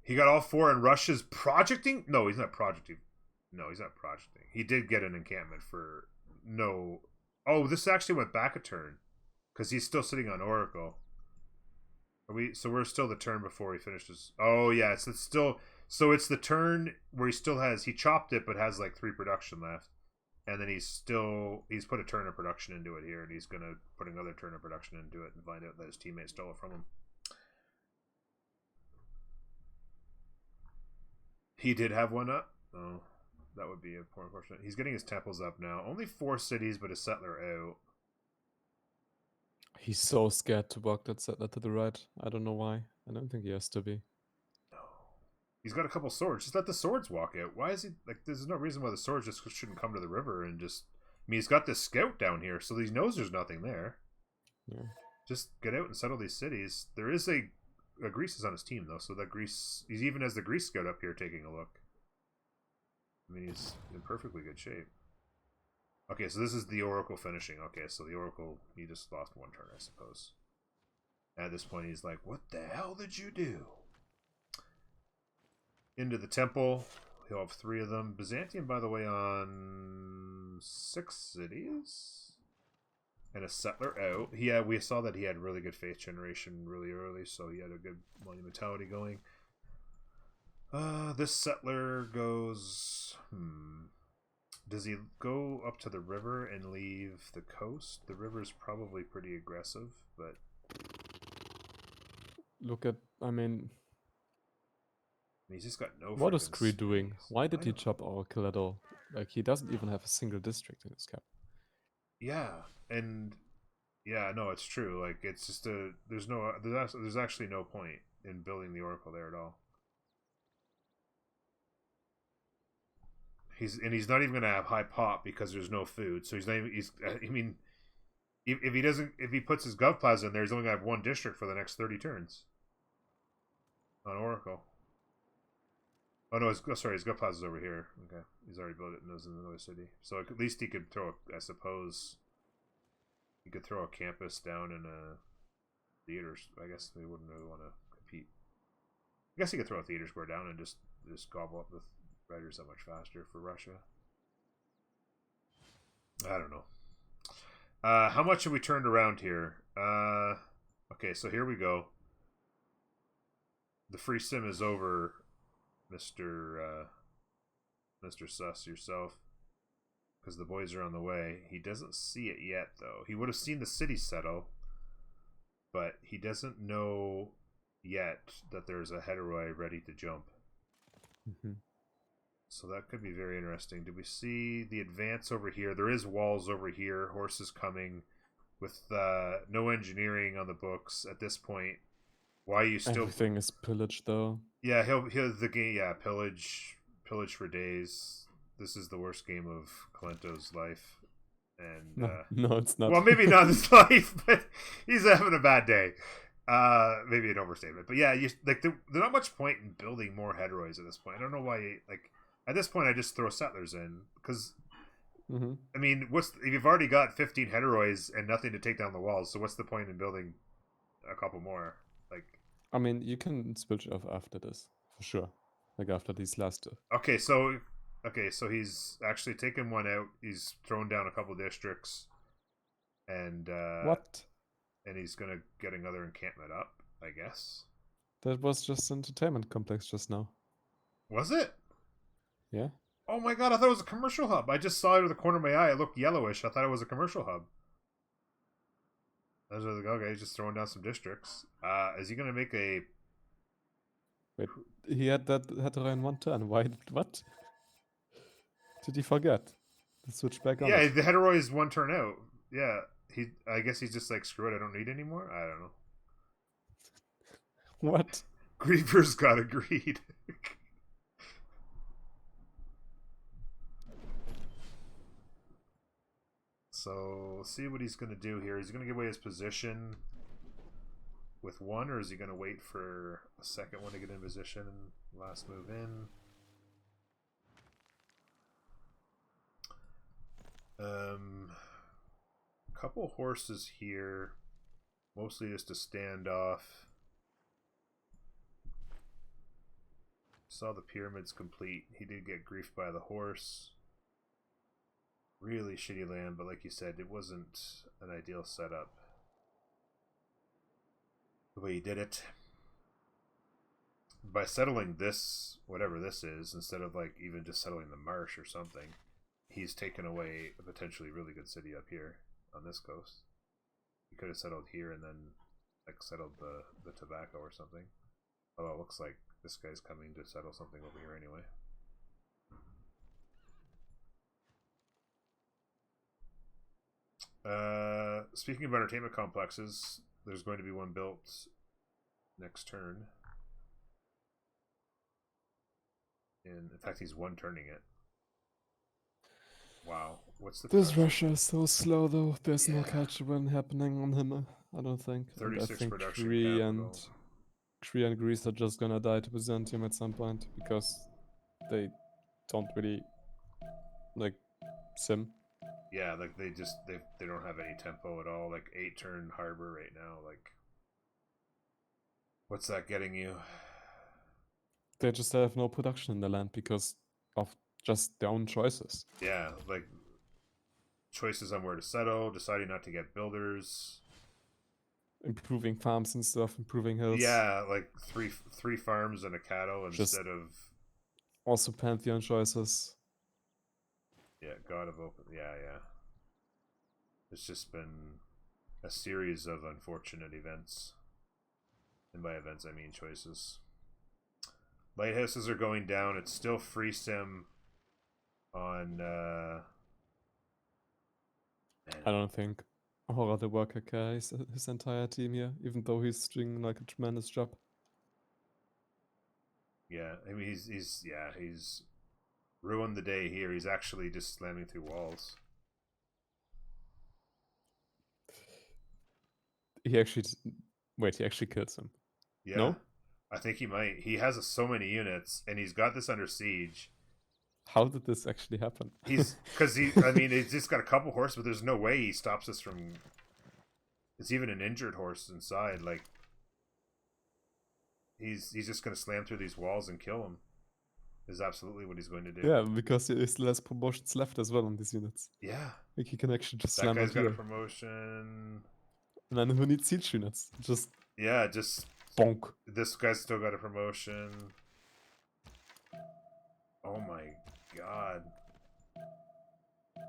He got all 4, and Russia's projecting? No, he's not projecting. No, he's not projecting. He did get an encampment for... No. Oh, this actually went back a turn. Because he's still sitting on Oracle. So we're still the turn before he finishes. Oh, yeah, it's still... So it's the turn where he still has... He chopped it, but has like 3 production left. And then he's put a turn of production into it here, and he's going to put another turn of production into it and find out that his teammate stole it from him. He did have one up. Oh, that would be unfortunate. He's getting his temples up now. Only 4 cities, but a settler out. He's so scared to walk that settler to the right. I don't know why. I don't think he has to be. No. He's got a couple swords. Just let the swords walk out. Why is he... Like, there's no reason why the swords just shouldn't come to the river and just... I mean, he's got this scout down here, so he knows there's nothing there. Yeah. Just get out and settle these cities. There is a Greece is on his team, though, so that Greece... He even has the Greece scout up here taking a look. I mean, he's in perfectly good shape. Okay, so this is the Oracle finishing. Okay, so the Oracle, he just lost 1 turn, I suppose. At this point, he's like, what the hell did you do? Into the temple. He'll have 3 of them. Byzantium, by the way, on 6 cities. And a settler out. We saw that he had really good faith generation really early, so he had a good monumentality going. This settler goes... Does he go up to the river and leave the coast? The river's probably pretty aggressive, but... Look at... I mean... He's just got no... What is Cree doing? space. Why did he chop Oracle at all? Like, he doesn't even have a single district in his cap. Yeah, and... Yeah, no, it's true. Like, it's just a... There's actually no point in building the Oracle there at all. He's not even gonna have high pop because there's no food. So he's not even. I mean, if he puts his Gov Plaza in there, he's only gonna have 1 district for the next 30 turns. On Oracle. Oh no, his Gov Plaza's over here. Okay, he's already built it and in another city. So at least he could throw. I suppose. He could throw a campus down in a theater. I guess they wouldn't really want to compete. I guess he could throw a theater square down and just gobble up the writers that much faster for Russia. I don't know. How much have we turned around here? Okay, so here we go. The free sim is over, Mr. Sus yourself, because the boys are on the way. He doesn't see it yet, though. He would have seen the city settle, but he doesn't know yet that there's a heteroi ready to jump. Mm-hmm. So that could be very interesting. Do we see the advance over here? There is walls over here. Horses coming with no engineering on the books at this point. Why are you still... Everything is pillage, though. Yeah, he'll the game. Yeah, pillage for days. This is the worst game of Kalento's life. And no, it's not. Well, maybe not his life, but he's having a bad day. Maybe an overstatement, but yeah, there's not much point in building more heteroids at this point. I don't know why. Like, at this point, I just throw settlers in because, I mean, if you've already got 15 heteroids and nothing to take down the walls, so what's the point in building a couple more? Like, I mean, you can switch off after this for sure. Like after these last two. Okay, so he's actually taken 1 out. He's thrown down a couple districts, and what? And he's gonna get another encampment up, I guess. That was just an entertainment complex just now. Was it? Yeah. Oh my god, I thought it was a commercial hub. I just saw it out of the corner of my eye. It looked yellowish. I thought it was a commercial hub. I was like, okay, he's just throwing down some districts. Is he gonna make a... Wait, he had in 1 turn. Why? What? Did he forget? Let's switch back on. Yeah, the heteroi is 1 turn out. Yeah, I guess he's just like, screw it, I don't need anymore. I don't know. What? Griever's got agreed. So, see what he's going to do here. He's going to give away his position with 1, or is he going to wait for a second one to get in position and last move in? Couple horses here, mostly just to stand off. Saw the pyramids complete. He did get griefed by the horse. Really shitty land, but like you said, it wasn't an ideal setup. The way he did it. By settling this, whatever this is, instead of like even just settling the marsh or something, he's taken away a potentially really good city up here on this coast. He could have settled here and then like settled the tobacco or something. Although it looks like this guy's coming to settle something over here anyway. Speaking of entertainment complexes, there's going to be one built next turn. In fact, he's one turning it. Wow, what's the This production? Russia is so slow though. There's no culture win happening on him. I don't think. 36 and I think production Cree capital. and Greece are just gonna die to Byzantium at some point because they don't really like sim. Yeah, like they don't have any tempo at all. Like 8-turn harbor right now. Like, what's that getting you? They just have no production in the land because of just their own choices. Yeah, like choices on where to settle, deciding not to get builders, improving farms and stuff, improving hills. Yeah, like three farms and a cattle Just instead of also pantheon choices. Yeah, God of Open. Yeah. It's just been a series of unfortunate events. And by events, I mean choices. Lighthouses are going down. It's still free sim on... I don't think Horror the Worker carries his entire team here, even though he's doing like a tremendous job. Yeah, I mean, he's ruined the day here. He's actually just slamming through walls. He actually kills him. Yeah, no? I think he might. He has so many units, and he's got this under siege. How did this actually happen? He's just got a couple horses, but there's no way he stops us from. It's even an injured horse inside. Like he's just going to slam through these walls and kill him. Is absolutely what he's going to do. Yeah, because there is less promotions left as well on these units. Yeah, like he can actually just that slam guy's it got here. a promotion. And then who needs siege units? Just bonk. This guy's still got a promotion. Oh my god.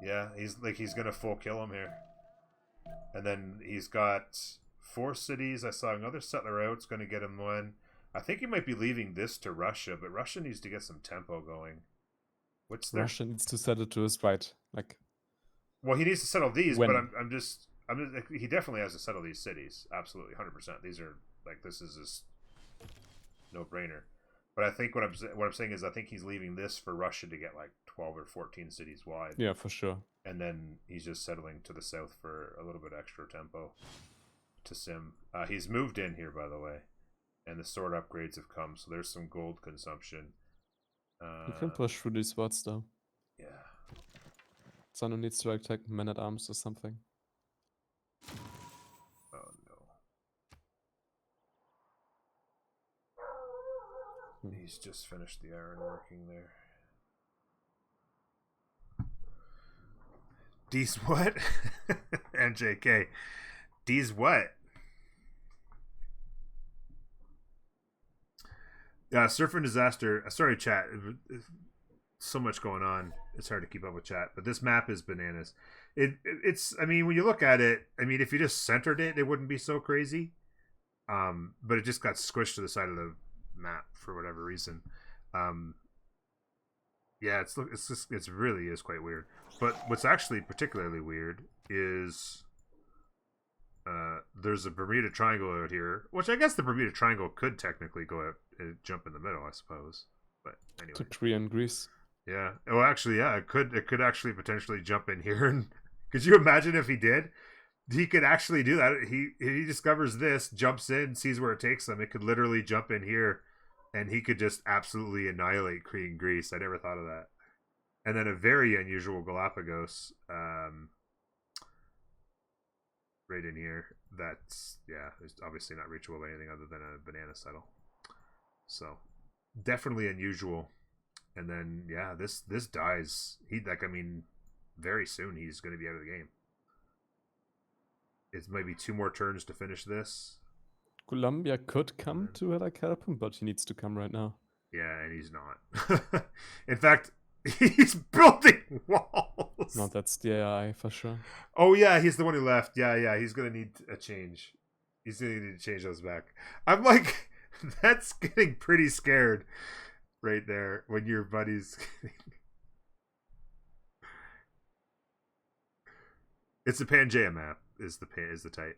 Yeah, he's gonna full kill him here. And then he's got 4 cities. I saw another settler out's gonna get him one. I think he might be leaving this to Russia, but Russia needs to get some tempo going. Russia needs to settle to his right. Well, he needs to settle these, but I'm just he definitely has to settle these cities. Absolutely, 100%. These are this is just no brainer. But I think what I'm saying is I think he's leaving this for Russia to get 12 or 14 cities wide. Yeah, for sure. And then he's just settling to the south for a little bit extra tempo to sim. He's moved in here, by the way, and the sword upgrades have come, so there's some gold consumption. You can push through these spots though. Yeah. Someone needs to take men at arms or something. Oh no. He's just finished the iron working there. D's what? MJK. D's what? Surf and Disaster. Sorry, chat. So much going on. It's hard to keep up with chat. But this map is bananas. It's. I mean, when you look at it, I mean, if you just centered it, it wouldn't be so crazy. But it just got squished to the side of the map for whatever reason. Yeah, it really is quite weird. But what's actually particularly weird is there's a Bermuda Triangle out here, which I guess the Bermuda Triangle could technically go out and jump in the middle, I suppose. But anyway, to Korea and Greece. Yeah. Oh, actually, yeah, it could actually potentially jump in here. And could you imagine if he did? He could actually do that. He discovers this, jumps in, sees where it takes him. It could literally jump in here, and he could just absolutely annihilate Crete and Greece. I never thought of that. And then a very unusual Galapagos, right in here. That's it's obviously not reachable by anything other than a banana settle. So definitely unusual. And then yeah, this dies. Very soon he's going to be out of the game. It's maybe 2 more turns to finish this. Colombia could come to help him, but he needs to come right now. Yeah, and he's not. In fact, he's building walls. No, that's the AI for sure. Oh yeah, he's the one who left. Yeah, he's gonna need a change. He's gonna need to change those back. I'm like, that's getting pretty scared right there when your buddy's. It's the Pangea map. Is the type.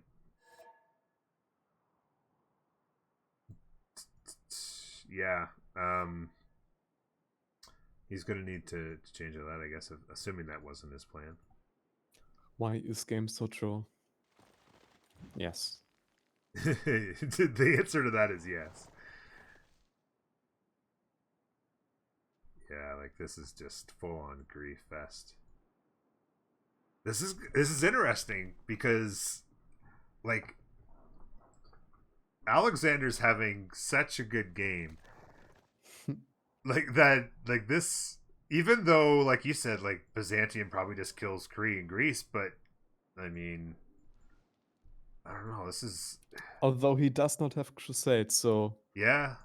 Yeah. He's gonna need to change that, I guess, assuming that wasn't his plan. Why is game so troll? Yes. The answer to that is yes. Yeah, like this is just full on grief fest. This is interesting because, like, Alexander's having such a good game. Like this, even though, like you said, like Byzantium probably just kills Cree and Greece, but I mean, I don't know. This is, although he does not have Crusade, so yeah,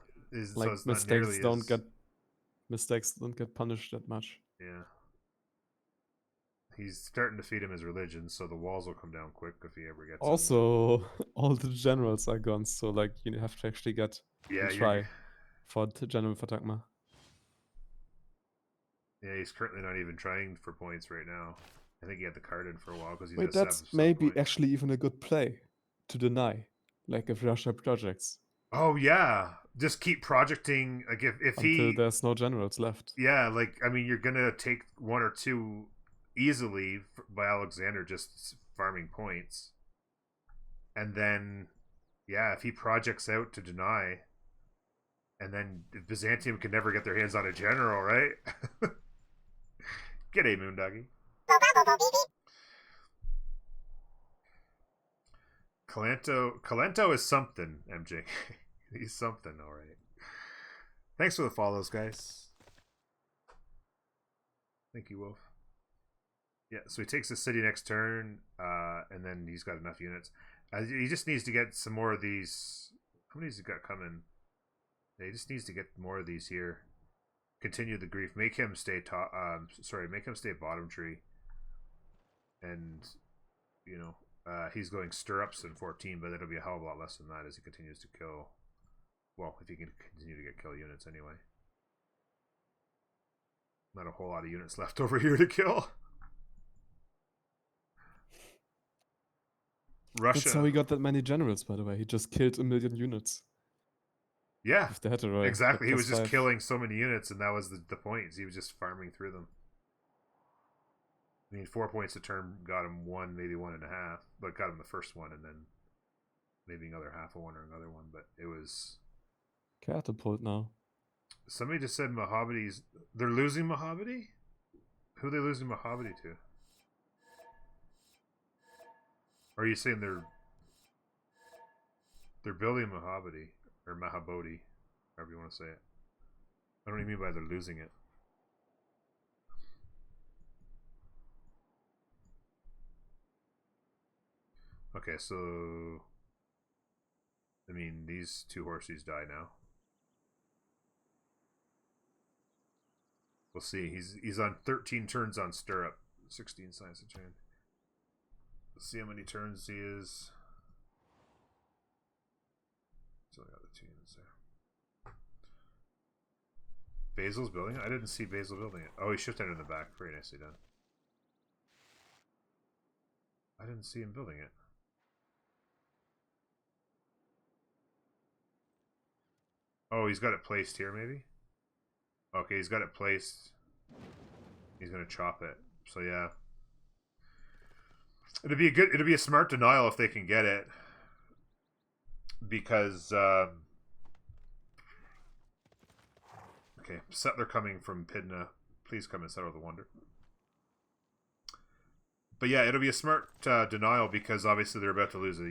like so mistakes don't get punished that much. Yeah, he's starting to feed him his religion, so the walls will come down quick if he ever gets. Also, all the generals are gone, so like you have to actually get a try for the General Fatagma. Yeah, he's currently not even trying for points right now. I think he had the card in for a while because he's. Wait, that's maybe actually even a good play to deny, like if Russia projects. Oh yeah, just keep projecting. Like if until there's no generals left. Yeah, like I mean, you're gonna take 1 or 2 easily by Alexander just farming points, and then yeah, if he projects out to deny, and then Byzantium can never get their hands on a general, right? G'day, Moondoggy. Calento is something, MJ. He's something, all right. Thanks for the follows, guys. Thank you, Wolf. Yeah, so he takes the city next turn, and then he's got enough units. He just needs to get some more of these. How many has he got coming? Yeah, he just needs to get more of these here. Continue the grief. Make him stay top. Make him stay bottom tree. And you know, he's going stirrups in 14, but it'll be a hell of a lot less than that as he continues to kill. Well, if he can continue to get kill units anyway. Not a whole lot of units left over here to kill. Russia. That's how he got that many generals, by the way. He just killed 1 million units. Yeah, with the Heteroi. Exactly. He was just killing so many units, and that was the point. He was just farming through them. I mean, 4 points a turn got him 1, maybe 1.5, but got him the first one, and then maybe another half of one or another one. But it was catapult now. Somebody just said Mohammedi's. They're losing Mohammedi? Who are they losing Mohammedi to? Or are you saying they're building Mohammedi or Mahabodi, however you want to say it? I don't even mean by they're losing it. Okay, so I mean these 2 horses die now. We'll see. He's on 13 turns on stirrup, 16 signs of turn. Let's see how many turns he is. So I got the 2 units there. Basil's building it? I didn't see Basil building it. Oh, he shifted in the back. Very nicely done. I didn't see him building it. Oh, he's got it placed here, maybe? Okay, he's got it placed. He's gonna chop it. So yeah. It'd be a smart denial if they can get it. Because okay, settler coming from Pydna. Please come and settle the wonder. But yeah, it'll be a smart denial because obviously they're about to lose a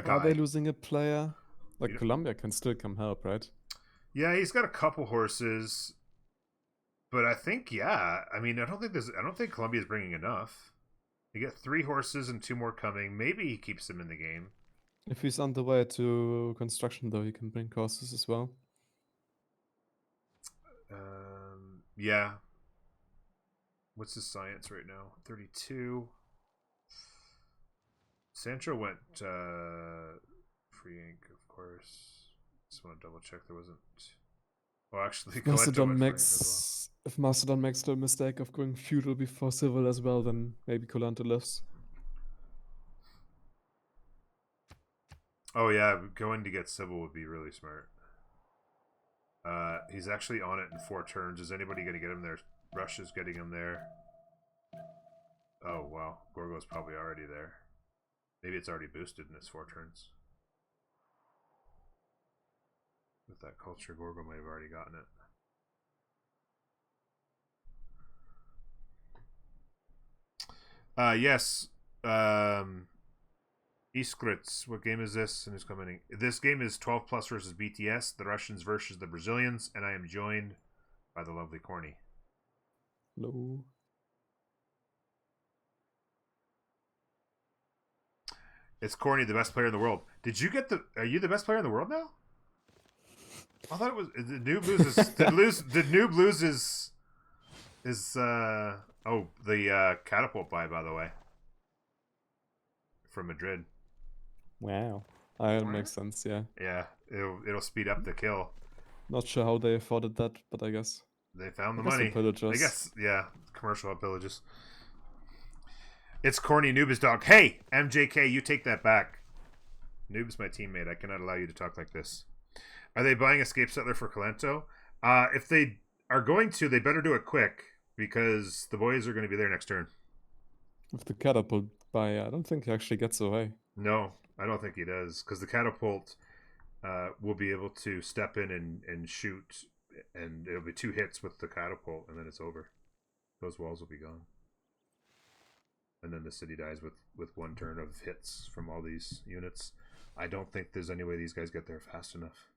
guy. Are they losing a player? Like Colombia can still come help, right? Yeah, he's got a couple horses, but I think I mean, I don't think Colombia's bringing enough. You get 3 horses and 2 more coming. Maybe he keeps them in the game. If he's on the way to construction, though, he can bring horses as well. Yeah. What's his science right now? 32. Sancho went free ink, of course. Just want to double check there wasn't. Oh, actually, If Macedon makes the mistake of going feudal before civil as well, then maybe Colante lives. Oh yeah, going to get civil would be really smart. He's actually on it in 4 turns. Is anybody going to get him there? Russia's getting him there. Oh wow, Gorgo's probably already there. Maybe it's already boosted in its 4 turns. With that culture, Gorgo might have already gotten it. Yes. Iskrits, what game is this? And who's coming in? This game is 12 plus versus BTS, the Russians versus the Brazilians, and I am joined by the lovely Corny. Hello. It's Corny, the best player in the world. Did you get the? Are you the best player in the world now? I thought it was the Noob loses. Did Noob lose his the catapult buy, by the way, from Madrid. Wow. That makes sense, yeah. Yeah, it'll speed up the kill. Not sure how they afforded that, but I guess they found the money. Pillagers. I guess, yeah, commercial pillages. It's Corny Noob's dog. Hey, MJK, you take that back. Noob's my teammate. I cannot allow you to talk like this. Are they buying Escape Settler for Colento? If they are going to, they better do it quick, because the boys are going to be there next turn. With the catapult buy, I don't think he actually gets away. No, I don't think he does, because the catapult will be able to step in and shoot, and it'll be 2 hits with the catapult, and then it's over. Those walls will be gone. And then the city dies with 1 turn of hits from all these units. I don't think there's any way these guys get there fast enough.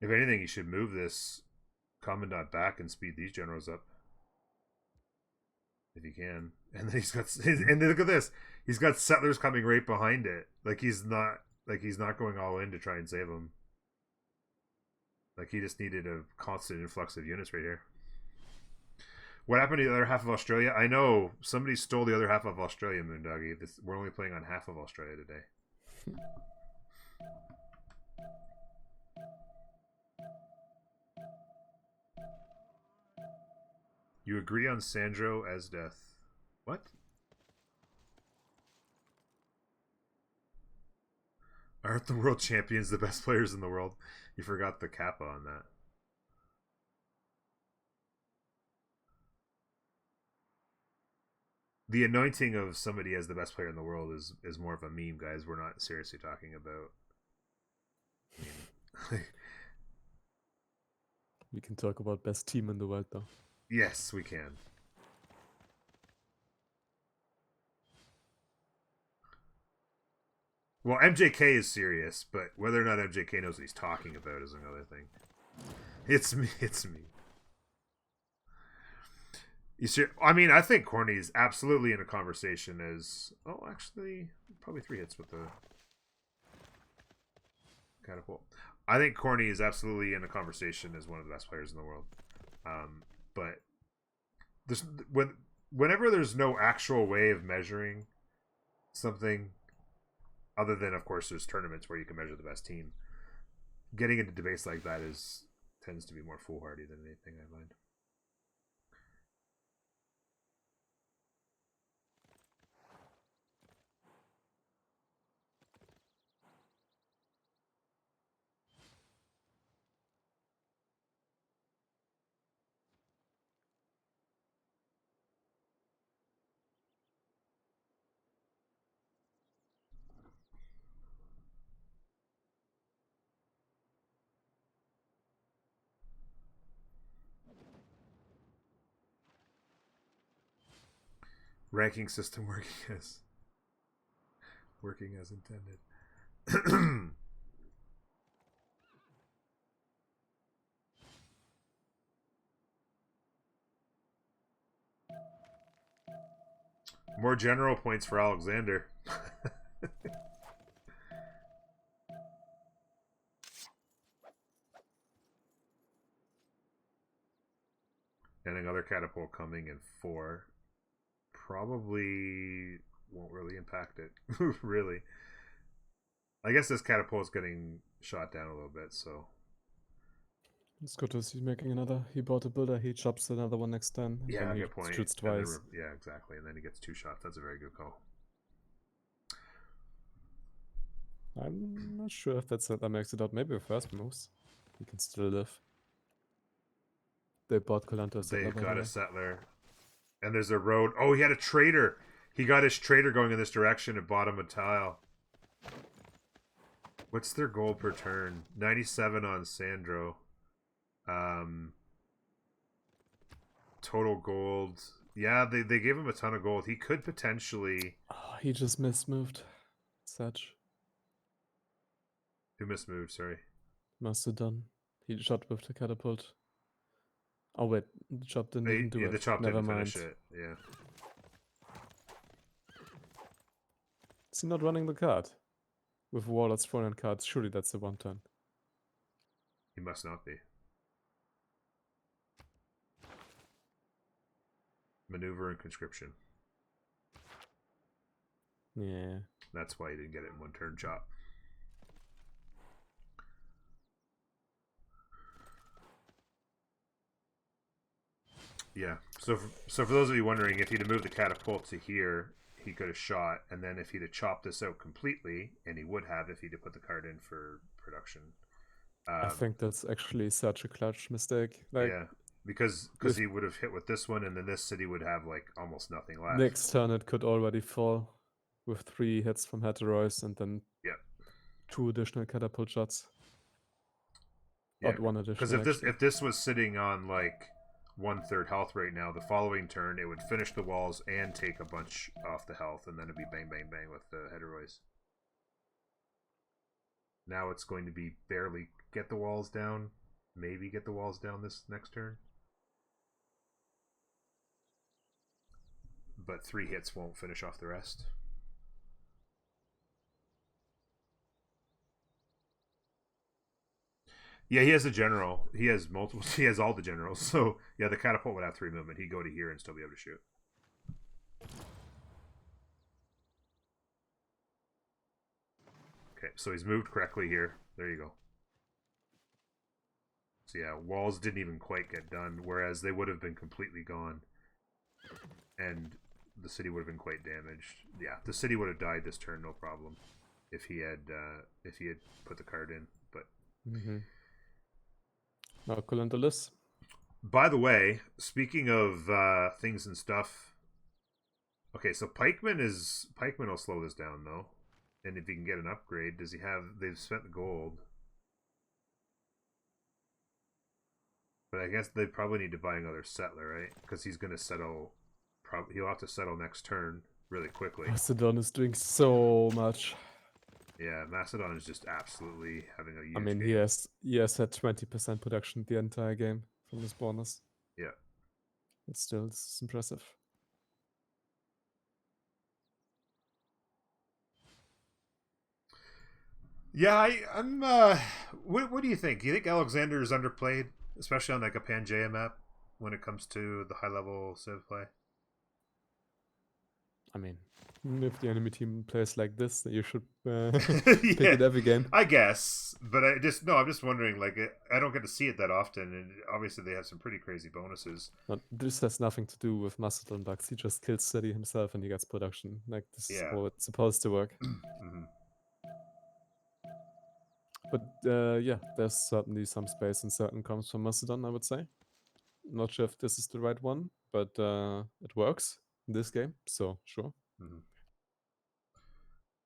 If anything, you should move this commandant back and speed these generals up. If you can. And then he's got, and look at this. He's got settlers coming right behind it. Like he's not going all in to try and save them. Like he just needed a constant influx of units right here. What happened to the other half of Australia? I know somebody stole the other half of Australia, Moondoggy. We're only playing on half of Australia today. You agree on Sandro as death. What? Aren't the world champions the best players in the world? You forgot the kappa on that. The anointing of somebody as the best player in the world is more of a meme, guys. We're not seriously talking about. I mean, we can talk about best team in the world, though. Yes, we can. Well, MJK is serious, but whether or not MJK knows what he's talking about is another thing. It's me. It's me. You see, I mean, I think Corny is absolutely in a conversation as... Oh, actually, probably 3 hits with the catapult. I think Corny is absolutely in a conversation as one of the best players in the world. But whenever there's no actual way of measuring something, other than, of course, there's tournaments where you can measure the best team, getting into debates like that tends to be more foolhardy than anything, I find. Ranking system working as intended. More general points for Alexander. And another catapult coming in 4. Probably won't really impact it. Really. I guess this catapult's getting shot down a little bit, so. It's good to see making another. He bought a builder, he chops another one next turn. And Yeah, then he good point. shoots twice. Yeah, exactly. And then he gets 2 shots. That's a very good call. I'm not sure if that makes it out. Maybe the first moves. He can still live. They bought Colanta settler. They've got a settler. And there's a road. Oh, he had a trader. He got his trader going in this direction and bought him a tile. What's their goal per turn? 97 on Sandro. Total gold. Yeah, they gave him a ton of gold. He could potentially... Oh, he just mismoved. Such. Who mismoved, sorry? Must have done. He shot with the catapult. Oh wait, the chop didn't even do it. The chop Never didn't mind. finish it, yeah. Is he not running the card? With warlords, front cards, surely that's the 1 turn. He must not be. Maneuver and conscription. Yeah. That's why he didn't get it in 1 turn chop. Yeah. So for those of you wondering, if he'd have moved the catapult to here, he could have shot, and then if he'd have chopped this out completely, and he would have if he'd have put the card in for production. I think that's actually such a clutch mistake. Like, yeah, because he would have hit with this one, and then this city would have like almost nothing left. Next turn it could already fall with 3 hits from Heterois and then 2 additional catapult shots. Yeah, Not 1 additional. Because if this was sitting on like 1/3 health right now, the following turn it would finish the walls and take a bunch off the health, and then it'd be bang bang bang with the Heterois. Now it's going to be barely get the walls down, maybe get the walls down this next turn. But 3 hits won't finish off the rest. Yeah, he has a general. He has multiple. He has all the generals. So yeah, the catapult would have 3 movement. He'd go to here and still be able to shoot. Okay, so he's moved correctly here. There you go. So yeah, walls didn't even quite get done, whereas they would have been completely gone, and the city would have been quite damaged. Yeah, the city would have died this turn, no problem, if he had put the card in. But now Colandalis. By the way, speaking of things and stuff, okay, so Pikeman will slow this down though. And if he can get an upgrade, does he have... They've spent the gold. But I guess they probably need to buy another settler, right? Because he's going to settle... He'll have to settle next turn really quickly. Macedon is doing so much. Yeah, Macedon is just absolutely having a huge I mean, game. he has had 20% production the entire game from his bonus. Yeah. But still, it's impressive. Yeah, I'm. What do you think? Do you think Alexander is underplayed, especially on like a Pangea map, when it comes to the high level Civ play? I mean, if the enemy team plays like this, then you should pick it every game. I guess, but I'm just wondering. Like, I don't get to see it that often, and obviously they have some pretty crazy bonuses. But this has nothing to do with Macedon bugs. He just kills City himself, and he gets production. Like, this is how it's supposed to work. But yeah, there's certainly some space in certain comps for Macedon, I would say. Not sure if this is the right one, but it works in this game, so sure.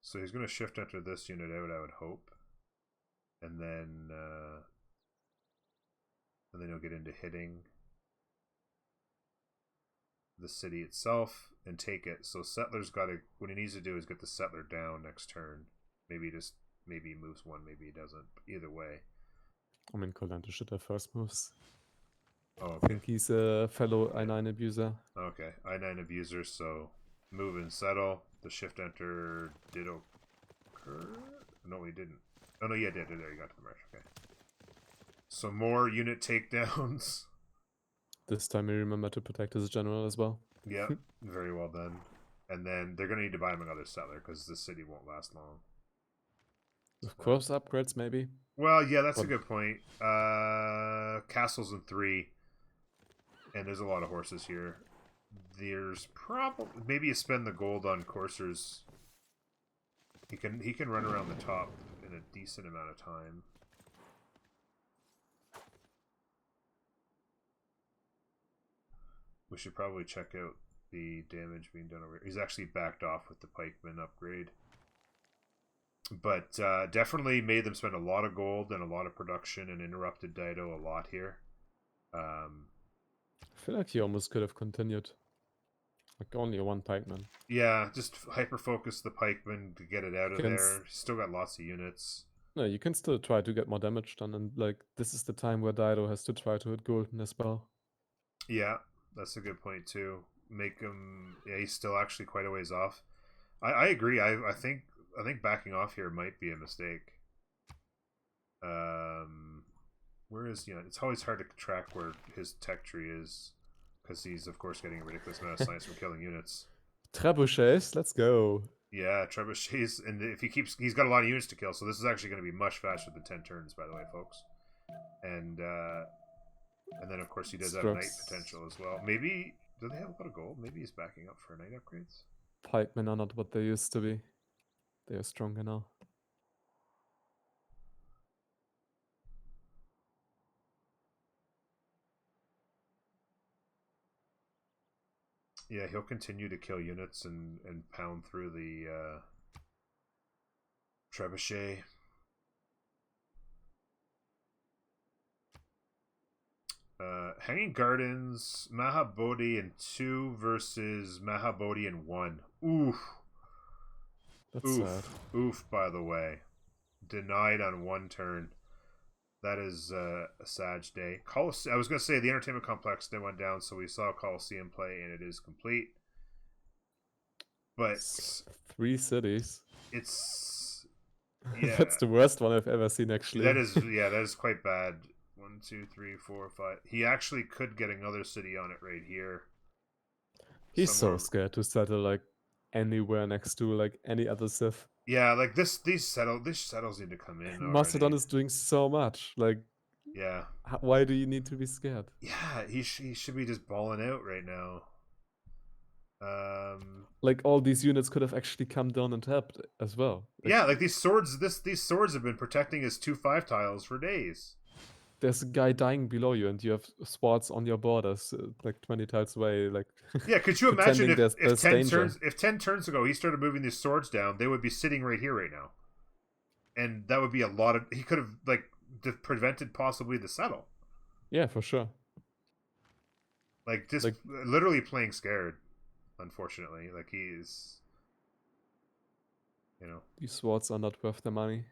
So he's going to shift enter this unit out, I would hope. And then he'll get into hitting the city itself and take it. So Settler's got to... What he needs to do is get the Settler down next turn. Maybe he moves 1, maybe he doesn't. Either way. I mean, Colanta should have first moves. Oh, okay. I think he's a fellow I9 abuser. Okay, I9 abuser, so Move and settle. The shift enter did occur. No, he didn't. Oh no, yeah, it did. There you got to the march. Okay. So more unit takedowns. This time he remembered to protect his general as well. Yep, very well done. And then they're gonna need to buy him another settler because the city won't last long. Of course, upgrades maybe. Well, yeah, that's What? a good point. Castles in 3, and there's a lot of horses here. There's probably maybe you spend the gold on coursers. He can run around the top in a decent amount of time. We should probably check out the damage being done over here. He's actually backed off with the pikeman upgrade. But definitely made them spend a lot of gold and a lot of production and interrupted Dido a lot here. I feel like he almost could have continued. Like only one pikeman. Yeah, just hyper-focus the pikeman to get it out of there. Still got lots of units. No, you can still try to get more damage done, and like this is the time where Dido has to try to hit golden as well. Yeah, that's a good point too. Make him. Yeah, he's still actually quite a ways off. I agree. I think backing off here might be a mistake. Where is it's always hard to track where his tech tree is because he's of course getting a ridiculous amount of science from killing units. Trebuchets, let's go. Yeah, trebuchets, and if he's got a lot of units to kill, so this is actually going to be much faster than 10 turns, by the way, folks. And then of course he does have knight potential as well. Maybe do they have a lot of gold? Maybe he's backing up for knight upgrades. Pikemen are not what they used to be. They are stronger now. Yeah, he'll continue to kill units and pound through the trebuchet. Hanging Gardens, Mahabodhi in 2 versus Mahabodhi in 1. Oof. That's sad. Oof, by the way. Denied on 1 turn. That is a sad day. I was going to say the entertainment complex then went down, so we saw Coliseum play, and it is complete. But 3 cities. It's yeah. That's the worst one I've ever seen, actually. That is quite bad. 1, 2, 3, 4, 5. He actually could get another city on it right here. He's so scared to settle like anywhere next to like any other civ. Yeah, like these settles need to come in. Macedon is doing so much. Like, yeah. Why do you need to be scared? Yeah, he should be just balling out right now. Like all these units could have actually come down and tapped as well. Like, yeah, like these swords have been protecting his 2/5 tiles for days. There's a guy dying below you, and you have swords on your borders, like 20 tiles away. Like, yeah, could you imagine if 10 turns ago he started moving these swords down, they would be sitting right here right now, and that would be a lot of. He could have like prevented possibly the settle. Yeah, for sure. Like just literally playing scared. Unfortunately, like he's, these swords are not worth the money.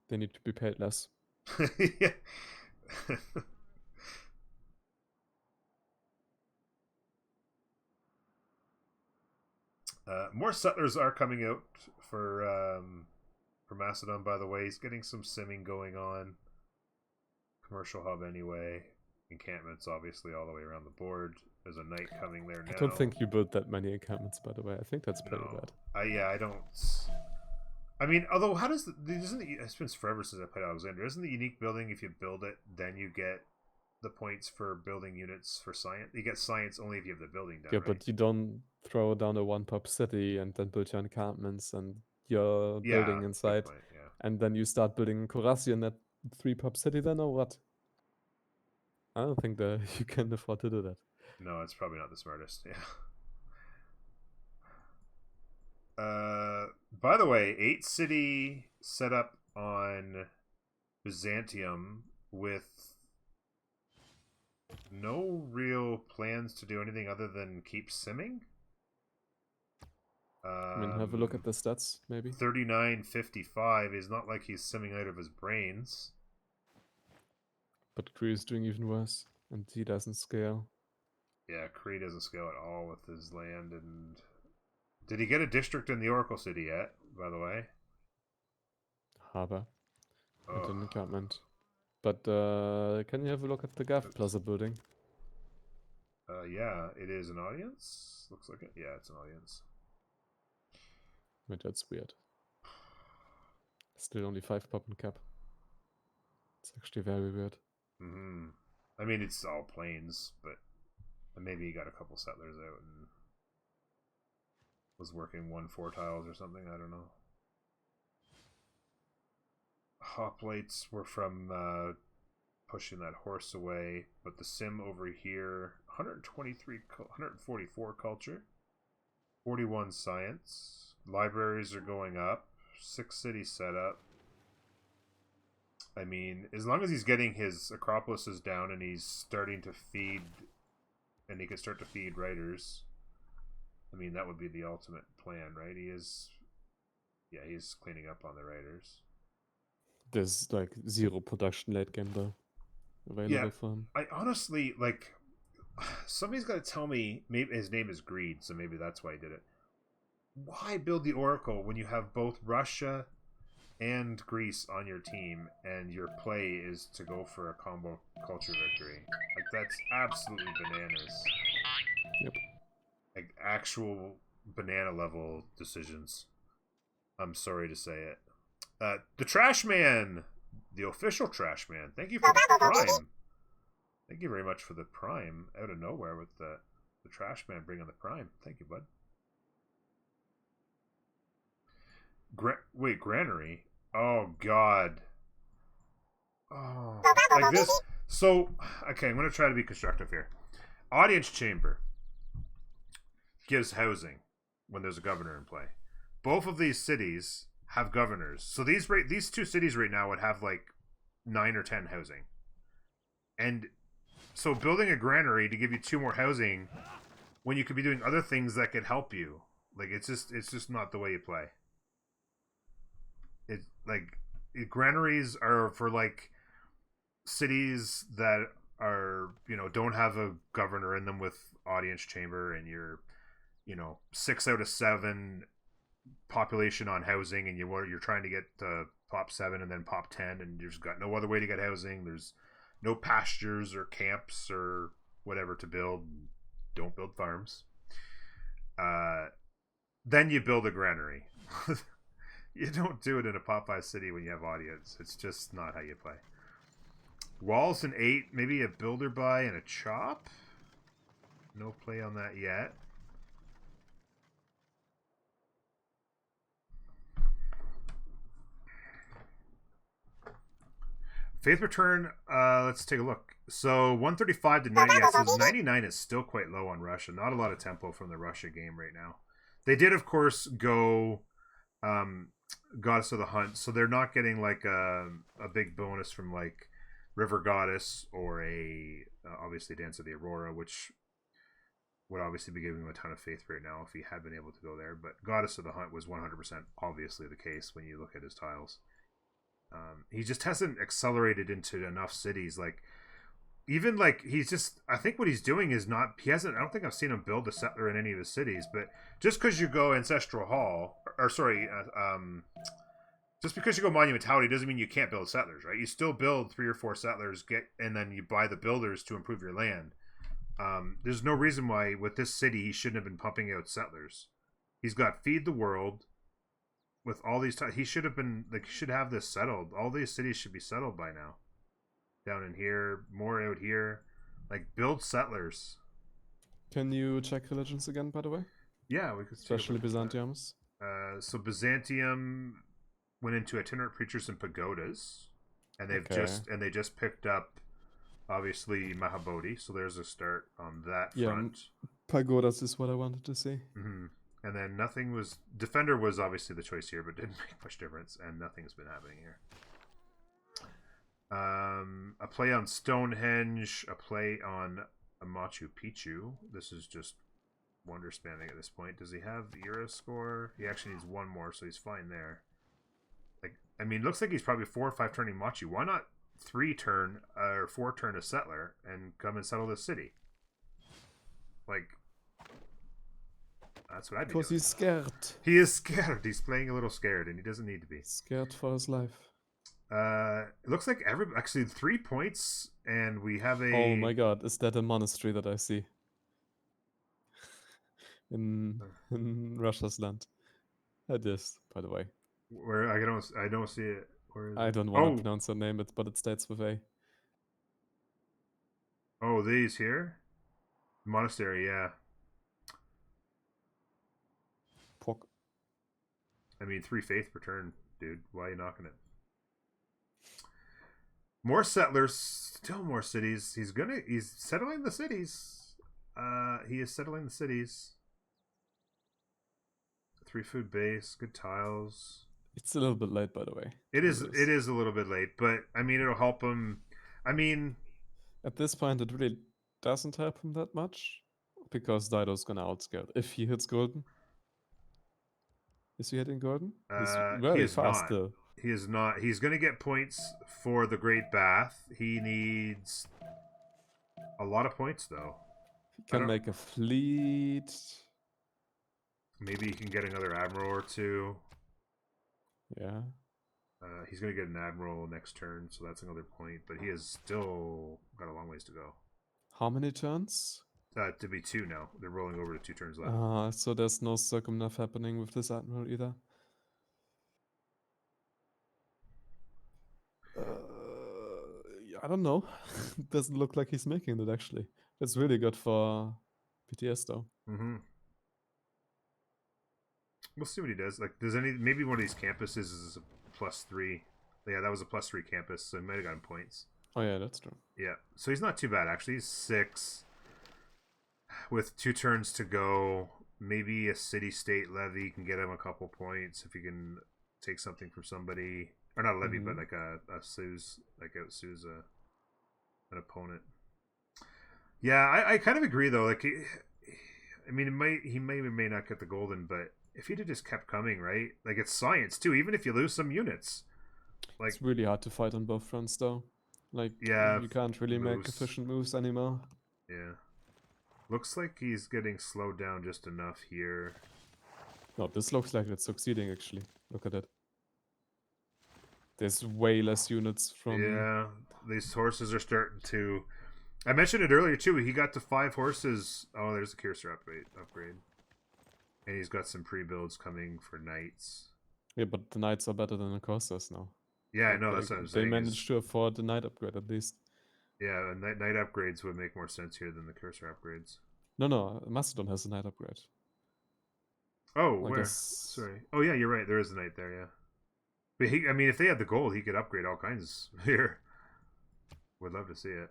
They need to be paid less. Yeah. More settlers are coming out for Macedon, by the way. He's getting some simming going on. Commercial hub anyway. Encampments obviously all the way around the board. There's a knight coming there now. I don't think you built that many encampments, by the way. I think that's pretty bad. I don't. I mean, although it's been forever since I played Alexander. Isn't the unique building if you build it, then you get the points for building units for science? You get science only if you have the building done. Yeah, right? but you don't throw down a 1-pop city and then build your encampments and your building inside, and then you start building Korasi in that 3-pop city. Then or what? I don't think that you can afford to do that. No, it's probably not the smartest. Yeah. By the way, 8 city set up on Byzantium with no real plans to do anything other than keep simming. I mean, have a look at the stats, maybe. 39.55 is not like he's simming out of his brains. But Kree is doing even worse, and he doesn't scale. Yeah, Kree doesn't scale at all with his land. And did he get a district in the Oracle City yet, by the way? Harbor. And an encampment. But can you have a look at the Gav Plaza building? Yeah, it is an audience. Looks like it. Yeah, it's an audience. Wait, that's weird. Still only 5 pop and cap. It's actually very weird. Mm-hmm. I mean, it's all plains, but maybe he got a couple settlers out and was working 1-4 tiles or something. I don't know. Hoplites were from pushing that horse away, but the sim over here, 144 culture, 41 science. Libraries are going up. 6 cities set up. I mean, as long as he's getting his Acropolises down and he's starting to feed, and he can start to feed writers, I mean, that would be the ultimate plan, right? He's cleaning up on the writers. There's like 0 production late game though available for him. I honestly, like, somebody's got to tell me, maybe his name is Greed, so maybe that's why he did it. Why build the Oracle when you have both Russia and Greece on your team and your play is to go for a combo culture victory? Like, that's absolutely bananas. Yep. Like, actual banana level decisions. I'm sorry to say it. The Trash Man, the official Trash Man. Thank you for the Prime. Thank you very much for the Prime out of nowhere with the Trash Man bringing the Prime. Thank you, bud. Wait, Granary? Oh, God. Oh, like this. So, okay, I'm going to try to be constructive here. Audience Chamber gives housing when there's a governor in play. Both of these cities have governors. So these 2 cities right now would have like 9 or 10 housing. And so building a granary to give you 2 more housing when you could be doing other things that could help you. Like, it's just not the way you play. Granaries are for like cities that are, don't have a governor in them with audience chamber, and you're, 6 out of 7 population on housing, and you're trying to get pop 7 and then pop 10, and you've got no other way to get housing. There's no pastures or camps or whatever to build. Don't build farms. Then you build a granary. You don't do it in a Popeye city when you have audience. It's just not how you play. Walls an 8, maybe a builder buy and a chop. No play on that yet. Faith Return, let's take a look. So 135 to 90. Yeah, so 99 is still quite low on Russia. Not a lot of tempo from the Russia game right now. They did, of course, go Goddess of the Hunt, so they're not getting like a big bonus from like River Goddess or obviously Dance of the Aurora, which would obviously be giving him a ton of faith right now if he had been able to go there. But Goddess of the Hunt was 100% obviously the case when you look at his tiles. He just hasn't accelerated into enough cities. Like, even like I think what he's doing is not, I don't think I've seen him build a settler in any of his cities. But just because you go Ancestral Hall, just because you go Monumentality doesn't mean you can't build settlers, right? You still build 3 or 4 settlers, and then you buy the builders to improve your land. There's no reason why with this city he shouldn't have been pumping out settlers. He's got Feed the World. With all these he should have been like, should have this settled. All these cities should be settled by now. Down in here, more out here. Like, build settlers. Can you check religions again, by the way? Yeah, we could. Especially Byzantiums. So Byzantium went into itinerant preachers and pagodas, and they just picked up, obviously, Mahabodhi. So there's a start on that front. Pagodas is what I wanted to see. Mm-hmm. And then nothing was... Defender was obviously the choice here, but didn't make much difference, and nothing's been happening here. A play on Stonehenge, a play on Machu Picchu. This is just wonder spamming at this point. Does he have the Era score? He actually needs 1 more, so he's fine there. Like, I mean, looks like he's probably 4 or 5 turning Machu. Why not 3 turn or 4 turn a settler and come and settle this city? Like, that's what I'd be Because doing. he's scared. He is scared. He's playing a little scared, and he doesn't need to be. Scared for his life. It looks like actually 3 points, and we have a. Oh my god, is that a monastery that I see? in Russia's land. It is, by the way. Where I don't see it. Where is I it? don't want to pronounce the name, but it starts with A. Oh, these here? Monastery, yeah. Pork. I mean, 3 faith per turn, dude. Why are you knocking it? More settlers, still more cities. He's settling the cities. He is settling the cities. 3 food base, good tiles. It's a little bit late, by the way. It is a little bit late, but I mean, it'll help him. I mean, at this point, it really doesn't help him that much because Dido's gonna outscale if he hits golden. Is he hitting golden? He's very fast though. He is not. He's gonna get points for the Great Bath. He needs a lot of points though. He can make a fleet. Maybe he can get another admiral or 2. Yeah. He's going to get an admiral next turn, so that's another point. But he has still got a long ways to go. How many turns? To be 2 now. They're rolling over to 2 turns left. So there's no circumnav happening with this admiral either. I don't know. Doesn't look like he's making it actually. That's really good for BTS though. Mm-hmm. We'll see what he does. Like, maybe one of these campuses is a +3. Yeah, that was a +3 campus, so he might have gotten points. Oh yeah, that's true. Yeah, so he's not too bad actually. He's 6 with 2 turns to go. Maybe a city-state levy can get him a couple points if he can take something from somebody, or not a levy, but like a Suze, like outsues an opponent. Yeah, I kind of agree though. Like, I mean, he may or may not get the golden, but if he'd have just kept coming, right? Like, it's science too. Even if you lose some units, like, it's really hard to fight on both fronts though. Like, yeah, you can't really make efficient moves anymore. Yeah. Looks like he's getting slowed down just enough here. No, this looks like it's succeeding actually. Look at it. There's way less units from... Yeah, these horses are starting to... I mentioned it earlier too. He got to 5 horses. Oh, there's a Cursor upgrade. And he's got some pre-builds coming for knights. Yeah, but the knights are better than the Corsairs now. Yeah, I know, that's what I'm saying. They managed to afford the knight upgrade at least. Yeah, knight upgrades would make more sense here than the Cursor upgrades. No, Macedon has a knight upgrade. Oh, where? Sorry. Oh yeah, you're right. There is a knight there, yeah. But I mean, if they had the gold, he could upgrade all kinds here. Would love to see it.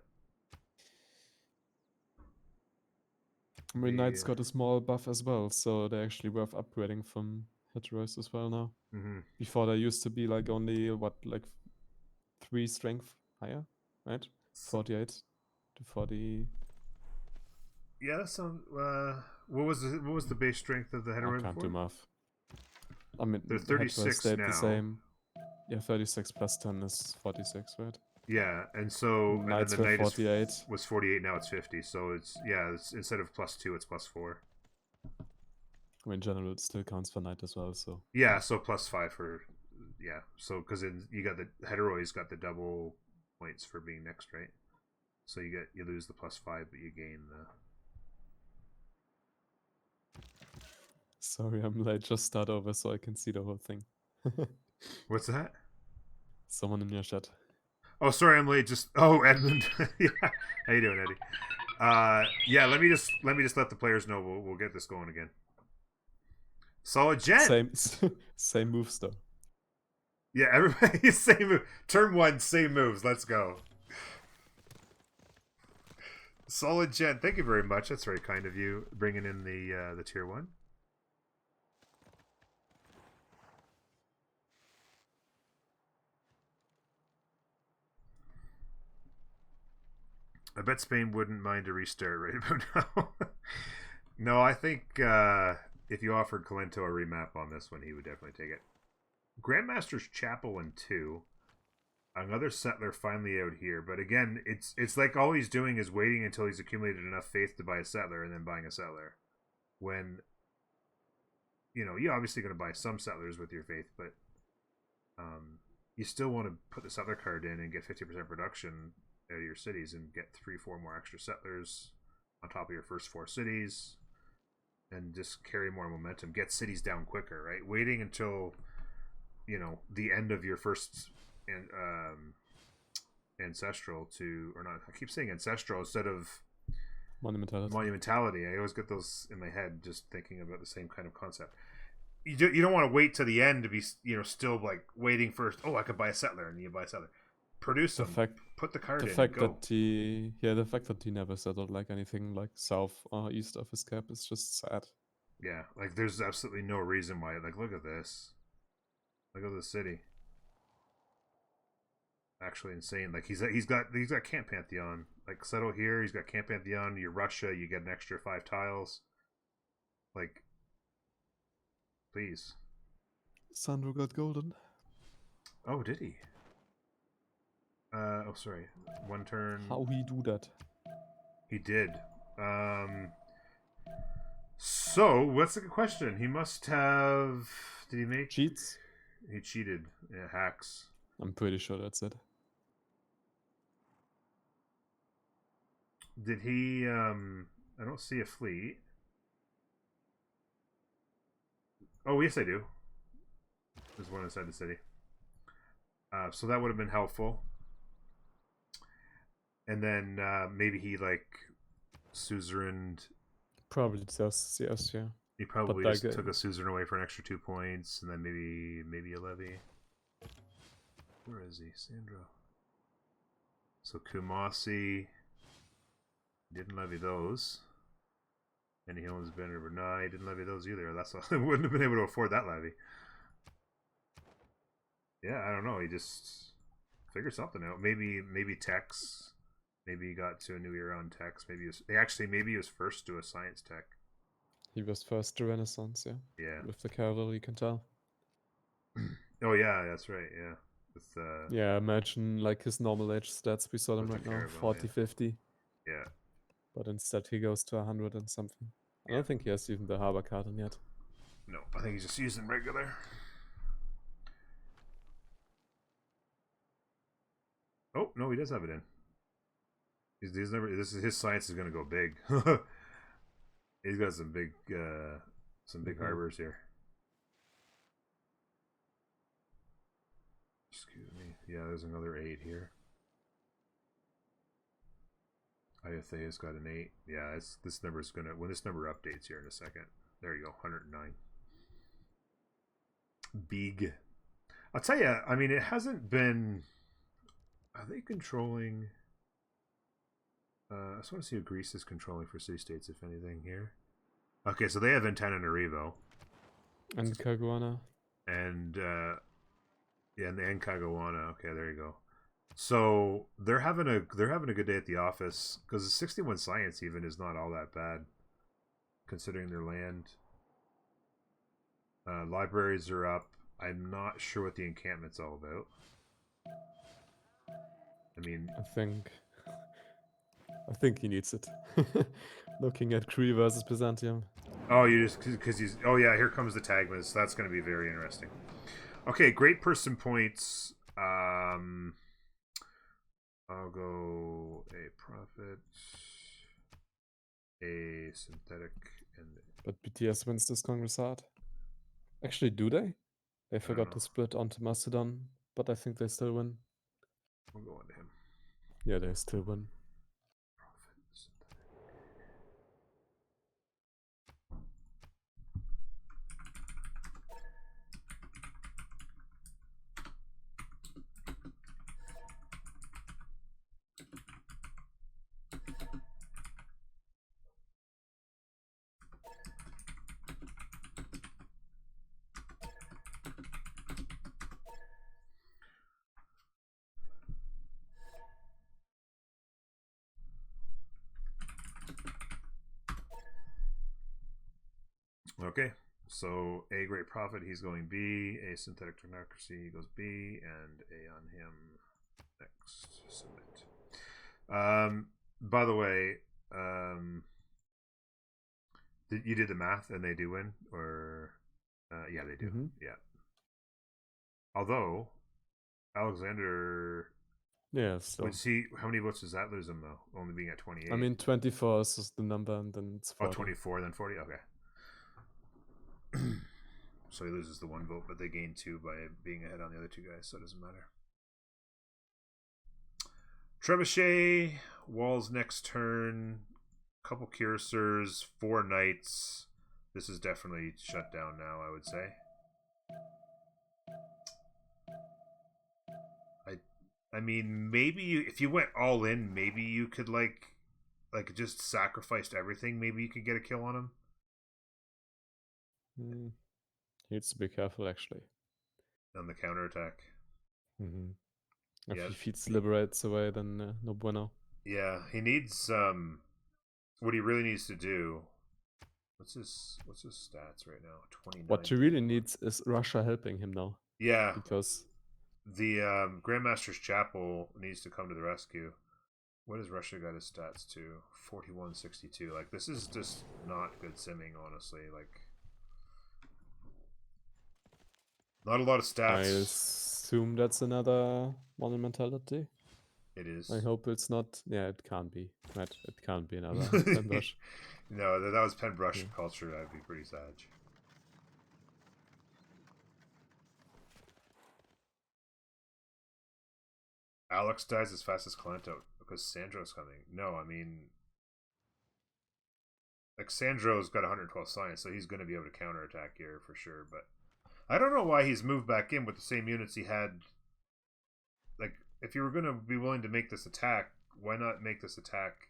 I mean, knights got a small buff as well, so they're actually worth upgrading from heteros as well now. Before they used to be like only, what, like 3 strength higher, right? 48 to 40. Yeah, that sounds... what was the base strength of the hetero? I can't do math. I mean, they're 36 stayed now. The same. Yeah, 36 plus 10 is 46, right? Yeah, and so knights and then the knight 48. Was 48. Now it's 50. So it's instead of +2, it's +4. I mean, in general, it still counts for knight as well. So yeah, so +5 for So because you got the hetero's got the double points for being next, right? So you lose the +5, but you gain the. Sorry, I'm late. Just start over so I can see the whole thing. What's that? Someone in your chat. Oh, sorry, I'm late. Edmund. Yeah. How you doing, Eddie? Yeah. Let me just let the players know. We'll get this going again. Solid gen. Same moves though. Yeah, everybody same move. Turn 1, same moves. Let's go. Solid gen. Thank you very much. That's very kind of you, bringing in the tier 1. I bet Spain wouldn't mind a restart right about now. No, I think if you offered Colento a remap on this one, he would definitely take it. Grandmaster's Chapel in 2. Another settler finally out here, but again, it's like all he's doing is waiting until he's accumulated enough faith to buy a settler and then buying a settler. When you're obviously going to buy some settlers with your faith, but you still want to put the settler card in and get 50% production out of your cities and get 3-4 more extra settlers on top of your first 4 cities, and just carry more momentum. Get cities down quicker, right? Waiting until the end of your first ancestral or not. I keep saying ancestral instead of monumentality. I always get those in my head just thinking about the same kind of concept. You don't want to wait to the end to be still like waiting first. Oh, I could buy a settler, and you buy a settler. Produce them. Put the card in. The fact that he never settled like anything like south or east of his cap is just sad. Yeah, like there's absolutely no reason why. Like, look at this. Look at the city. Actually insane. Like he's got Camp Pantheon. Like, settle here. He's got Camp Pantheon. You're Russia. You get an extra 5 tiles. Like, please. Sandro got golden. Oh, did he? Oh, sorry. 1 turn. How he do that? He did. So what's the question? He must have. Did he make cheats? He cheated. Yeah, hacks. I'm pretty sure that's it. Did he? I don't see a fleet. Oh, yes, I do. There's one inside the city. So that would have been helpful. And then maybe he like suzerained. Probably just yes, yeah. He probably just took a suzerain away for an extra 2 points, and then maybe a levy. Where is he, Sandro? So Kumasi didn't levy those. And he owns Banner Brunei, didn't levy those either. That's why I wouldn't have been able to afford that levy. Yeah, I don't know. He just figured something out. Maybe techs. Maybe he got to a new era on techs. Maybe he was first to a science tech. He was first to Renaissance, yeah. Yeah. With the cavalry, you can tell. Oh yeah, that's right. Yeah. With yeah, imagine like his normal age stats. We saw them right now, 40, yeah. 50. Yeah. But instead he goes to 100 and something. I don't think he has even the harbor card in yet. No, I think he's just using regular. Oh no, he does have it in. He's never. His science is going to go big. He's got some big harbors here. Excuse me. Yeah, there's another 8 here. IFA's got an 8. Yeah, this number is gonna, when this number updates here in a second. There you go, 109. Big. I'll tell you. I mean, it hasn't been. Are they controlling? I just want to see who Greece is controlling for city-states, if anything, here. Okay, so they have Antananarivo. And Caguana. And, yeah, and Caguana. Okay, there you go. So they're having a good day at the office, because 61 science even is not all that bad, considering their land. Libraries are up. I'm not sure what the encampment's all about. I mean, I think he needs it. Looking at Cree versus Byzantium. Oh, you just because he's. Oh yeah, here comes the Tagmas. That's going to be very interesting. Okay, great person points. I'll go a prophet, a synthetic, and. But BTS wins this Congress hard. Actually, do they? They forgot to split onto Macedon, but I think they still win. We'll go on to him. Yeah, they still win. Okay, so A great prophet, he's going B. A synthetic technocracy, he goes B, and A on him. Submit. By the way, you did the math and they do win, or yeah, they do. Mm-hmm. Yeah. Although Alexander, yeah, still. how many votes does that lose him though? Only being at 28. I mean, 24 is the number, and then it's 40. 24, then 40. Okay. So he loses the 1 vote, but they gain 2 by being ahead on the other 2 guys, so it doesn't matter. Trebuchet, Walls next turn, couple cuirassiers, 4 knights. This is definitely shut down now, I would say. I mean, maybe if you went all in, maybe you could like just sacrificed everything. Maybe you could get a kill on him. He needs to be careful, actually. On the counterattack. Mm-hmm. If he feeds liberates away, then no bueno. Yeah, he needs what he really needs to do. What's his stats right now? 29. What he really needs is Russia helping him now. Yeah, because the Grandmaster's Chapel needs to come to the rescue. What has Russia got his stats to? 4162. Like, this is just not good simming, honestly. Like, not a lot of stats. I assume that's another monumentality. It is. I hope it's not. Yeah, it can't be. Right, it can't be another Penbrush. No, that was Penbrush culture. That'd be pretty sad. Alex dies as fast as Clanto because Sandro's coming. No, I mean, like, Sandro's got 112 science, so he's going to be able to counterattack here for sure. But I don't know why he's moved back in with the same units he had. Like, if you were going to be willing to make this attack, why not make this attack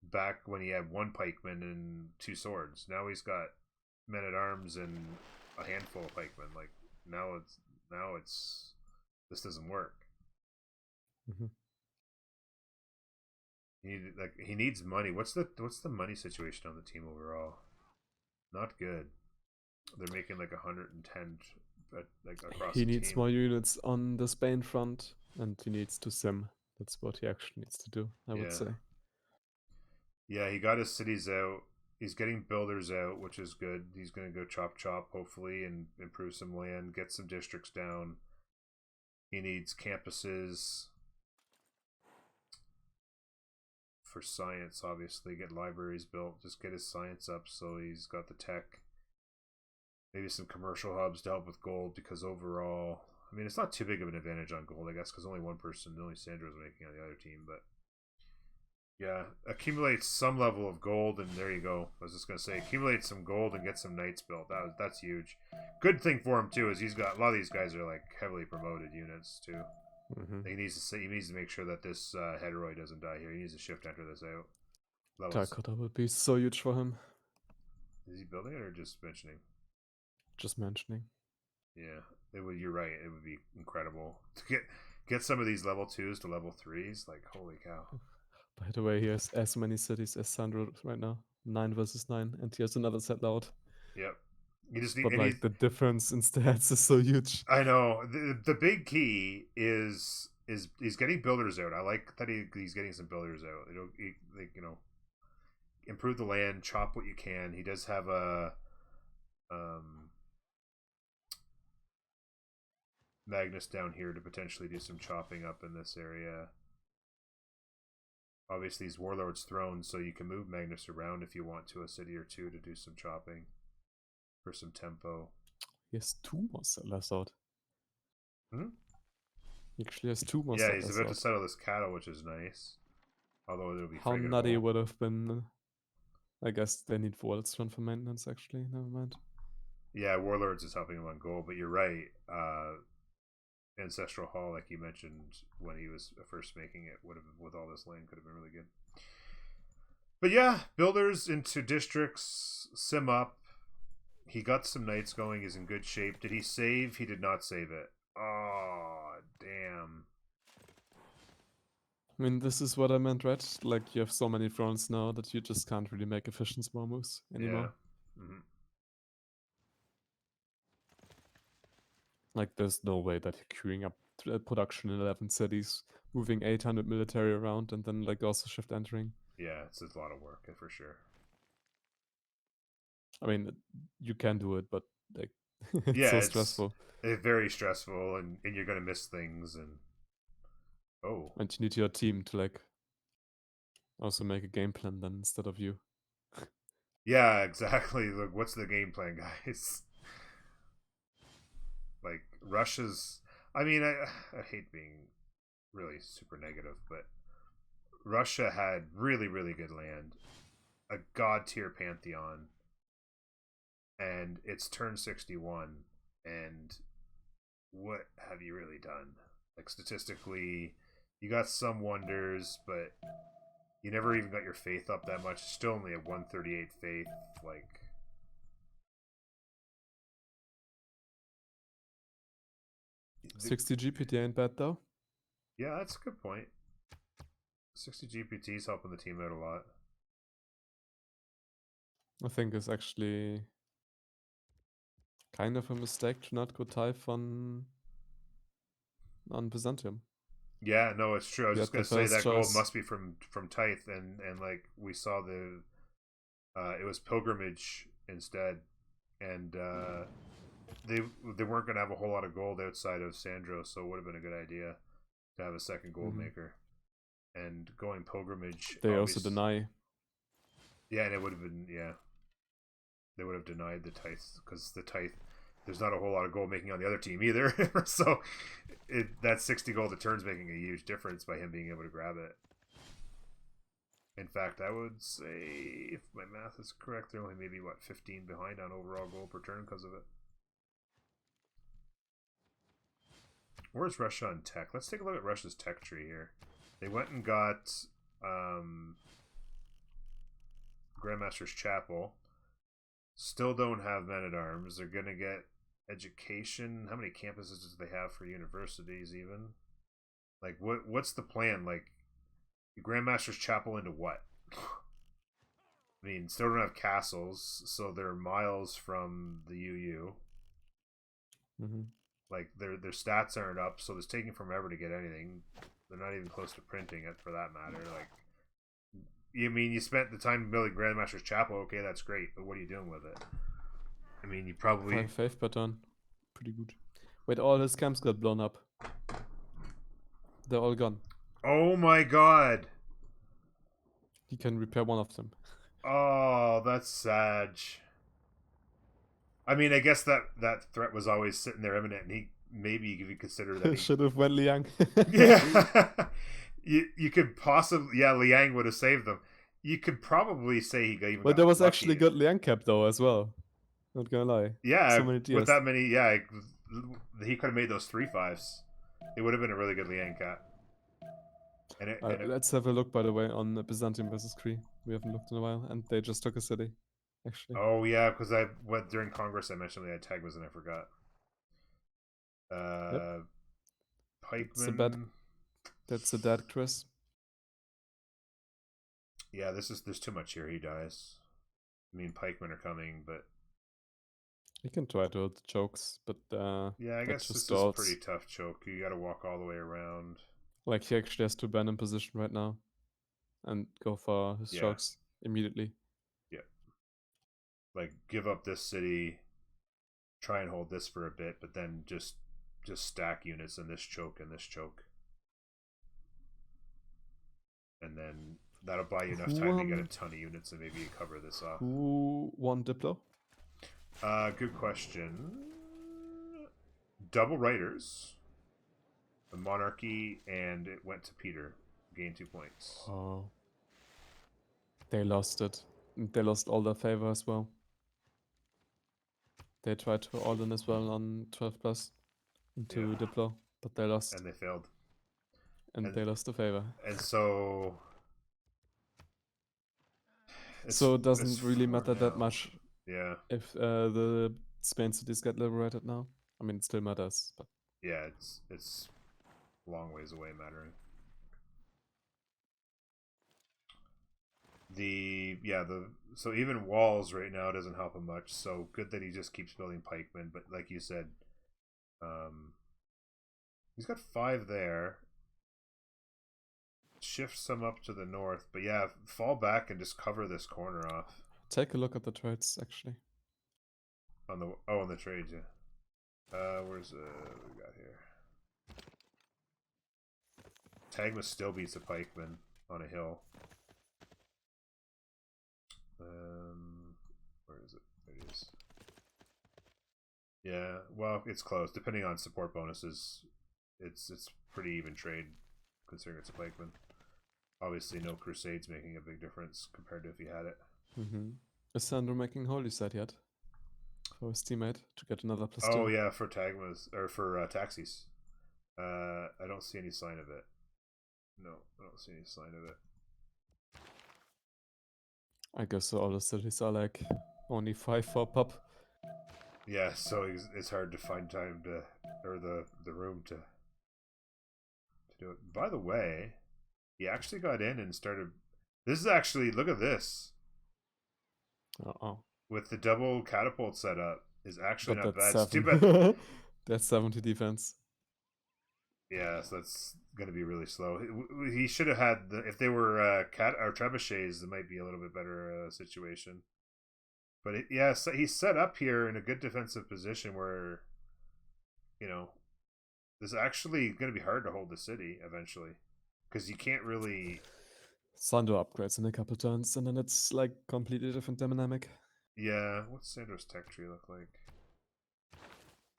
back when he had 1 pikeman and 2 swords? Now he's got men at arms and a handful of pikemen. Like, now it's this doesn't work. Mm-hmm. He needs money. What's the money situation on the team overall? Not good. They're making like 110, but like across. He needs more units on the Spain front, and he needs to sim. That's what he actually needs to do, I would say. Yeah, he got his cities out. He's getting builders out, which is good. He's going to go chop, hopefully, and improve some land, get some districts down. He needs campuses for science, obviously. Get libraries built. Just get his science up so he's got the tech. Maybe some commercial hubs to help with gold, because overall, I mean, it's not too big of an advantage on gold, I guess, because only Sandro's making on the other team, but yeah, accumulate some level of gold, and there you go. I was just gonna say, accumulate some gold and get some knights built. That's huge. Good thing for him too is he's got a lot of these guys are like heavily promoted units too. Mm-hmm. He needs to make sure that this Heteroi doesn't die here. He needs to shift enter this out. Dakota would be so huge for him. Is he building it or just mentioning? Just mentioning. Yeah, you're right. It would be incredible to get some of these level 2s to level 3s. Like, holy cow! By the way, he has as many cities as Sandro right now, 9 versus 9, and he has another settle out. Yep. But the difference in stats is so huge. I know. The big key is he's getting builders out. I like that he's getting some builders out. Improve the land, chop what you can. He does have a Magnus down here to potentially do some chopping up in this area. Obviously, he's Warlord's Throne, so you can move Magnus around if you want to a city or 2 to do some chopping for some tempo. He has 2 more settlers out. He actually has 2 more settlers out. Yeah, he's about to settle this cattle, which is nice. Although it'll be how nutty would have been. I guess they need Warlord's Throne for maintenance, actually. Never mind. Yeah, Warlords is helping him on gold, but you're right. Ancestral Hall, like you mentioned when he was first making it, would have, with all this land, could have been really good. But yeah, builders into districts, sim up. He got some knights going. He's in good shape. Did he save? He did not save it. Oh, damn. I mean, this is what I meant, right? Like, you have so many fronts now that you just can't really make efficient small moves anymore. Yeah. Mm-hmm. Like, there's no way that you're queuing up production in 11 cities, moving 800 military around, and then like also shift entering. Yeah, it's a lot of work for sure. I mean, you can do it, but like it's yeah, so stressful. It's very stressful, and you're gonna miss things, and and you need your team to like also make a game plan then instead of you. Yeah, exactly. Look, what's the game plan, guys? Like Russia's. I mean, I hate being really super negative, but Russia had really, really good land, a god tier pantheon, and it's turn 61. And what have you really done? Like, statistically, you got some wonders, but you never even got your faith up that much. Still only a 138 faith. Like, 60 GPT ain't bad though. Yeah, that's a good point. 60 GPT's helping the team out a lot. I think it's actually kind of a mistake to not go Typh on Byzantium. Yeah, no, it's true. I was just gonna say that choice. gold must be from Tithe, and like we saw it was pilgrimage instead, and they weren't gonna have a whole lot of gold outside of Sandro, so it would have been a good idea to have a second gold maker, and going pilgrimage. They also deny. Yeah, and it would have been they would have denied the Tithe because the Tithe. There's not a whole lot of gold making on the other team either, so that 60 gold a turn's making a huge difference by him being able to grab it. In fact, I would say, if my math is correct, they're only maybe 15 behind on overall gold per turn because of it. Where's Russia on tech? Let's take a look at Russia's tech tree here. They went and got Grandmaster's Chapel. Still don't have men-at-arms. They're going to get education. How many campuses do they have for universities even? Like, what's the plan? Like, Grandmaster's Chapel into what? I mean, still don't have castles, so they're miles from the UU. Like, their stats aren't up, so it's taking forever to get anything. They're not even close to printing it, for that matter. Like, you mean you spent the time building Grandmaster's Chapel? Okay, that's great, but what are you doing with it? I mean, you probably 5 faith pattern, pretty good. Wait, all his camps got blown up. They're all gone. Oh my god! He can repair one of them. Oh, that's sad. I mean, I guess that threat was always sitting there imminent, and he maybe you could consider that he should have went Liang. Yeah, you could possibly Liang would have saved them. You could probably say he got even. But there was actually good Liang cap though as well. Not gonna lie. Yeah, so many with that many, he could have made those 3/5s. It would have been a really good Liang cap. Let's have a look, by the way, on Byzantium versus Cree. We haven't looked in a while, and they just took a city, actually. Oh yeah, because I went during Congress. I mentioned they had Tagmas, and I forgot. Yep. Pikeman. That's a dead Chris. Yeah, there's too much here. He dies. I mean, pikemen are coming, but he can try to hold the chokes, but yeah, I guess this is a pretty tough choke. You got to walk all the way around. Like, he actually has to ban in position right now, and go for his chokes immediately. Yeah. Like, give up this city, try and hold this for a bit, but then just stack units in this choke and this choke, and then that'll buy you enough time to get a ton of units and maybe you cover this off. Who won Diplo? Good question. Double Writers, the Monarchy, and it went to Peter. Gained 2 points. Oh. They lost it. They lost all their favor as well. They tried to all in as well on 12 plus into Diplo, but they lost. And they failed. And they lost the favor. And so it doesn't really matter that much. Yeah. If the Spain cities get liberated now. I mean, it still matters, but yeah, it's a long ways away mattering. So even walls right now doesn't help him much. So good that he just keeps building pikemen. But like you said, He's got 5 there. Shift some up to the north, but yeah, fall back and just cover this corner off. Take a look at the trades, actually. On the on the trades, yeah. Where's what we got here? Tagma still beats a pikeman on a hill. Where is it? There it is. Yeah, well, it's close. Depending on support bonuses, it's pretty even trade, considering it's a pikeman. Obviously, no crusades making a big difference compared to if you had it. Is Sandro making holy set yet for his teammate to get another +2? Oh yeah, for Tagmas or for taxis. I don't see any sign of it. No, I don't see any sign of it. I guess all the cities are like only 5 for pop. Yeah, so it's hard to find time to, or the room to do it. By the way, he actually got in and started. This is actually, look at this. With the double catapult setup is actually but not bad. 7. It's too bad. That's 70 defense. Yeah, so that's going to be really slow. He should have had if they were cat or trebuchets, it might be a little bit better situation. But yeah, so he's set up here in a good defensive position where, you know, this is actually going to be hard to hold the city eventually, because you can't really. Sandro upgrades in a couple turns, and then it's like completely different dynamic. Yeah, what's Sandro's tech tree look like?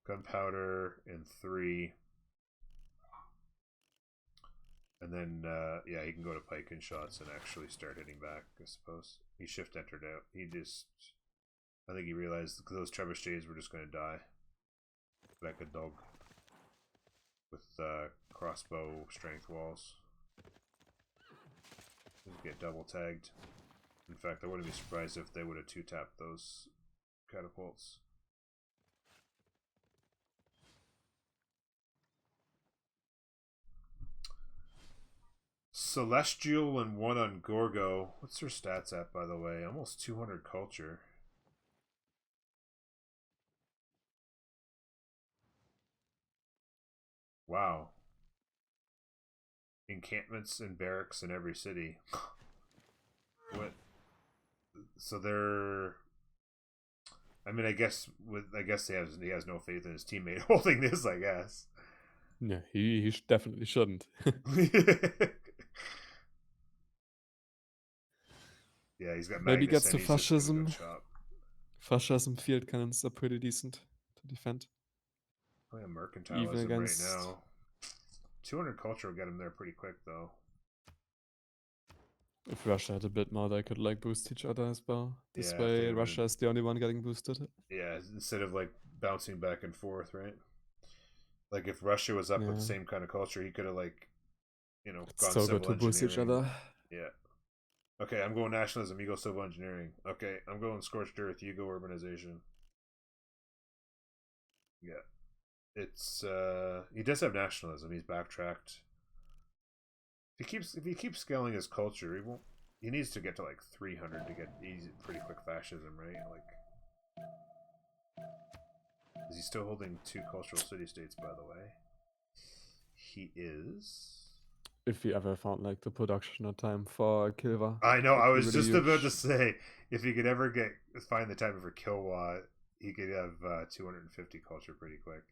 Gunpowder in 3. And then, yeah, he can go to pike and shots and actually start hitting back, I suppose. He shift entered out. I think he realized those trebuchets were just going to die. Like a dog. With crossbow strength walls. Just get double tagged. In fact, I wouldn't be surprised if they would have 2-tapped those catapults. Celestial and 1 on Gorgo. What's their stats at, by the way? Almost 200 culture. Wow. Encampments and barracks in every city. What? So they're. I mean, I guess he has no faith in his teammate holding this. I guess. Yeah, he definitely shouldn't. Yeah, he's got maybe Magnus gets to and he's just gonna fascism. go chop. Fascism field cannons are pretty decent to defend. Playing mercantilism even against... right now. 200 culture will get him there pretty quick, though. If Russia had a bit more, they could like boost each other as well. This way, Russia is the only one getting boosted. Yeah, instead of like bouncing back and forth, right? Like if Russia was up with the same kind of culture, he could have like, you know, gone so good to boost each other. Yeah. Okay, I'm going nationalism. You go civil engineering. Okay, I'm going scorched earth. You go urbanization. Yeah, it's he does have nationalism. He's backtracked. If he keeps scaling his culture, he won't. He needs to get to like 300 to get easy, pretty quick fascism, right? Like, is he still holding 2 cultural city-states, by the way? He is. If he ever found like the production time for Kilwa. I know, I was really just about to say, if he could ever find the time for Kilwa, he could have 250 culture pretty quick.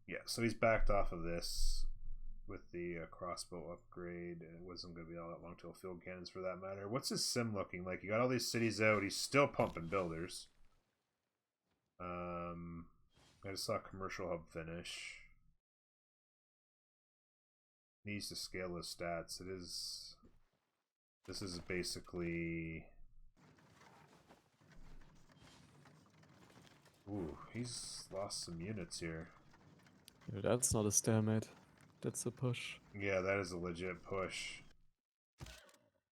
Yeah, so he's backed off of this with the crossbow upgrade, and it wasn't going to be all that long till field cannons for that matter. What's his sim looking like? He got all these cities out. He's still pumping builders. I just saw commercial hub finish. Needs to scale his stats. This is basically. Ooh, he's lost some units here. Yeah, that's not a stalemate. That's a push. Yeah, that is a legit push.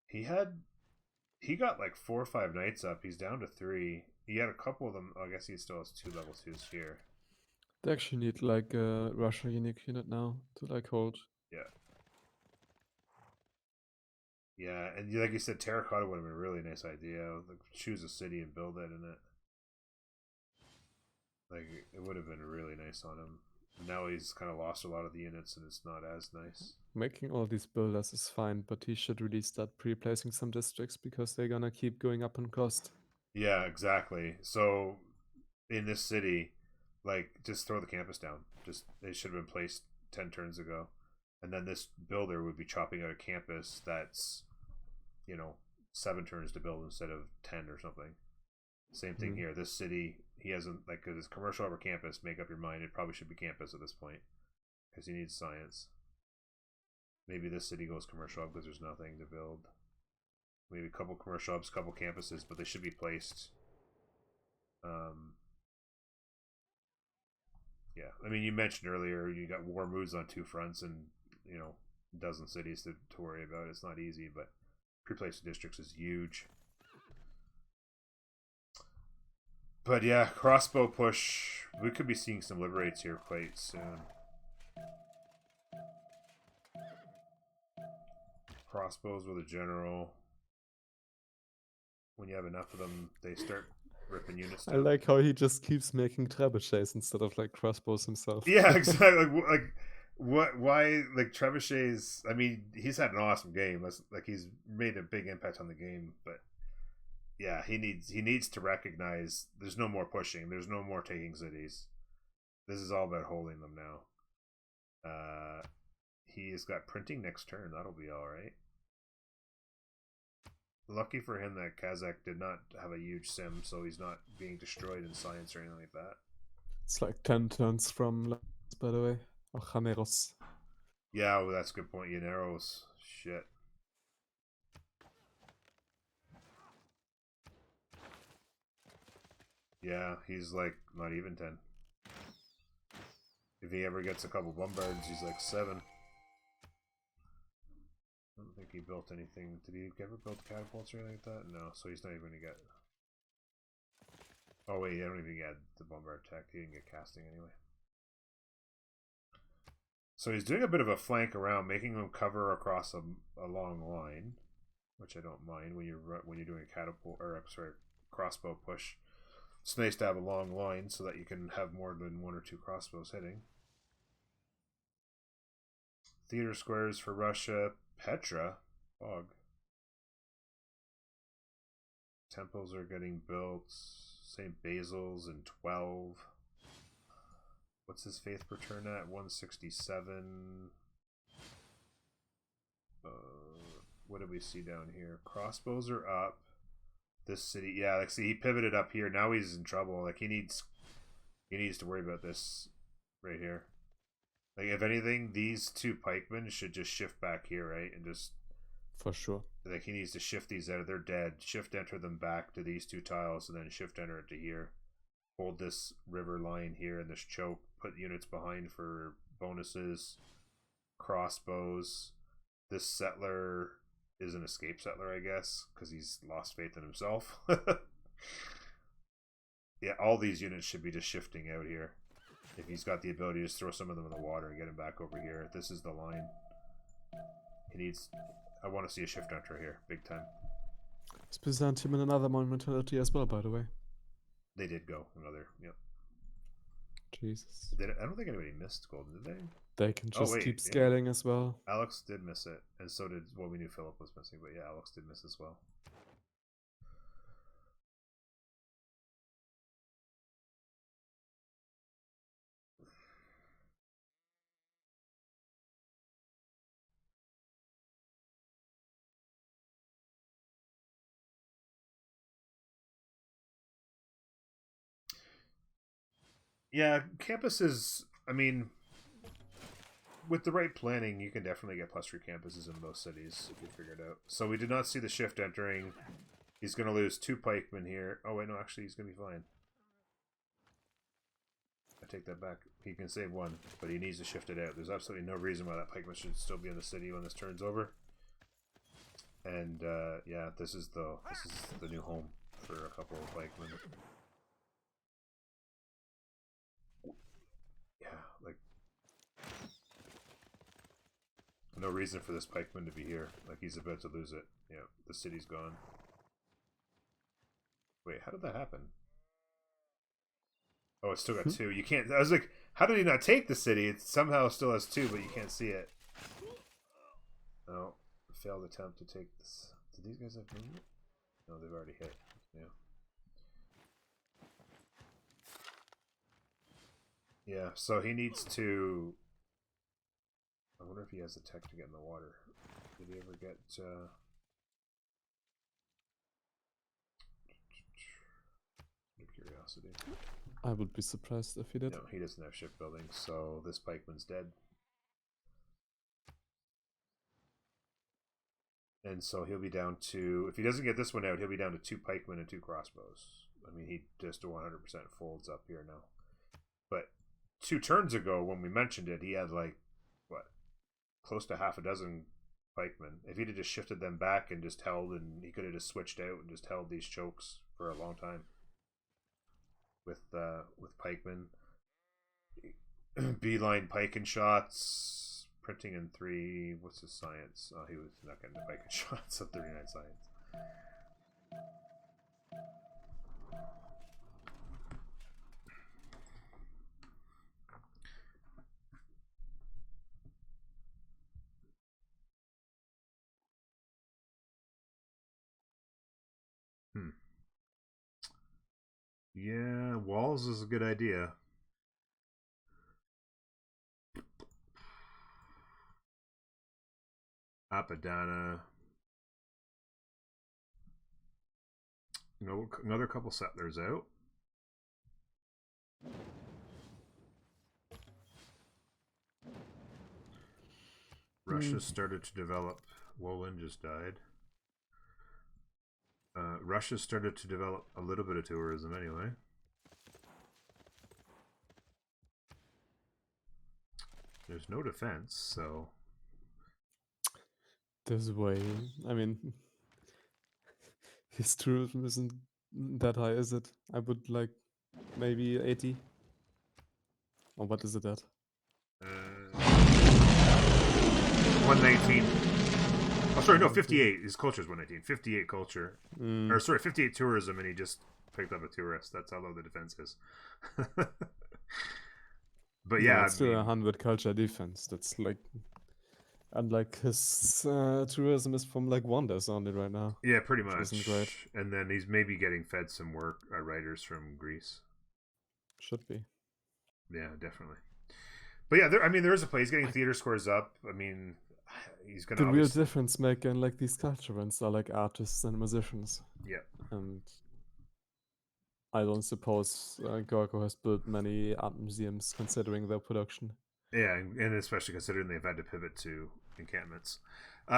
He got like 4 or 5 knights up. He's down to 3. He had a couple of them. I guess he still has 2 level 2s here. They actually need like a Russia unique unit now to like hold. Yeah. Yeah, and like you said, terracotta would have been a really nice idea. Like, choose a city and build it in it. Like, it would have been really nice on him. Now he's kind of lost a lot of the units, and it's not as nice. Making all these builders is fine, but he should really start pre-placing some districts because they're gonna keep going up in cost. Yeah, exactly. So in this city, like, just throw the campus down. Just it should have been placed 10 turns ago, and then this builder would be chopping out a campus that's, 7 turns to build instead of 10 or something. Same thing here. This city, he hasn't, like, because it's commercial over campus. Make up your mind. It probably should be campus at this point because he needs science. Maybe this city goes commercial because there's nothing to build. Maybe a couple commercial hubs, couple campuses, but they should be placed. Yeah, I mean, you mentioned earlier you got war moves on 2 fronts and a dozen cities to worry about. It's not easy, but pre-placed districts is huge. But yeah, crossbow push. We could be seeing some liberates here quite soon. Crossbows with a general. When you have enough of them, they start ripping units down. I like how he just keeps making trebuchets instead of like crossbows himself. Yeah, exactly. Why, like, trebuchets? I mean, he's had an awesome game. Like, he's made a big impact on the game, but yeah, he needs to recognize there's no more pushing. There's no more taking cities. This is all about holding them now. He's got printing next turn. That'll be all right. Lucky for him that Kazakh did not have a huge sim, so he's not being destroyed in science or anything like that. It's like 10 turns from, by the way. Oh, Janeros. Yeah, well, that's a good point. Llaneros. Shit. Yeah, he's like not even 10. If he ever gets a couple bombards, he's like 7. I don't think he built anything. Did he ever build catapults or anything like that? No, so he's not even going to get... Oh wait, I don't even get the bombard tech. He didn't get casting anyway. So he's doing a bit of a flank around, making them cover across a long line, which I don't mind when you're doing a catapult, or I'm sorry, crossbow push. It's nice to have a long line so that you can have more than 1 or 2 crossbows hitting. Theater squares for Russia. Petra. Fog. Temples are getting built. St. Basil's in 12. What's his faith per turn at? 167. What do we see down here? Crossbows are up. This city, yeah, like, see, he pivoted up here. Now he's in trouble. Like, he needs to worry about this right here. Like, if anything, these 2 pikemen should just shift back here, right? And just... For sure. Like, he needs to shift these out. They're dead. Shift enter them back to these 2 tiles, and then shift enter it to here. Hold this river line here and this choke. Put units behind for bonuses. Crossbows. This settler is an escape settler, I guess, because he's lost faith in himself. Yeah, all these units should be just shifting out here. If he's got the ability to just throw some of them in the water and get him back over here. This is the line. He needs... I want to see a shift enter here, big time. It's Byzantium in another monumentality as well, by the way. They did go another, yep. Jesus. I don't think anybody missed golden, did they? They can just keep scaling as well. Alex did miss it, and so did... Well, we knew Philip was missing, but yeah, Alex did miss as well. Yeah, campuses, I mean, with the right planning, you can definitely get +3 campuses in most cities if you figure it out. So we did not see the shift entering. He's going to lose 2 pikemen here. Oh, wait, no, actually, he's going to be fine. I take that back. He can save 1, but he needs to shift it out. There's absolutely no reason why that pikeman should still be in the city when this turn's over. And, yeah, this is the new home for a couple of pikemen. Yeah, like... No reason for this pikeman to be here. Like, he's about to lose it. Yeah, the city's gone. Wait, how did that happen? Oh, it's still got 2. You can't... I was like, how did he not take the city? It somehow still has 2, but you can't see it. Oh, failed attempt to take this. Did these guys have movement? No, they've already hit. Yeah. Yeah, so he needs to... I wonder if he has the tech to get in the water. Did he ever get... Curiosity. I would be surprised if he did. No, he doesn't have shipbuilding, so this pikeman's dead. And so he'll be down to... If he doesn't get this one out, he'll be down to 2 pikemen and 2 crossbows. I mean, he just 100% folds up here now. But 2 turns ago, when we mentioned it, he had like, what, close to half a dozen pikemen. If he'd have just shifted them back and just held, and he could have just switched out and just held these chokes for a long time. With pikemen. Beeline pike and shots. Printing in 3. What's his science? Oh, he was not getting the pike and shots at 39 science. Yeah, walls is a good idea. Apadana. Another couple settlers out. Russia started to develop. Wolin just died. Russia started to develop a little bit of tourism anyway. There's no defense, so... This way, I mean... His tourism isn't that high, is it? I would like maybe 80. Or what is it at? 119. Oh, sorry, no, 58. His culture is 119. 58 culture. Or, sorry, 58 tourism, and he just picked up a tourist. That's how low the defense is. But yeah, it's still 100 culture defense. That's like... And like his tourism is from like wonders only right now. Yeah, pretty much. Isn't great. And then he's maybe getting fed some work writers from Greece. Should be. Yeah, definitely. But yeah, I mean, there is a play. He's getting theater scores up. I mean, he's gonna. The real difference maker in like these culture events are like artists and musicians. Yeah. And I don't suppose Gorgo has built many art museums considering their production. Yeah, and especially considering they've had to pivot to encampments.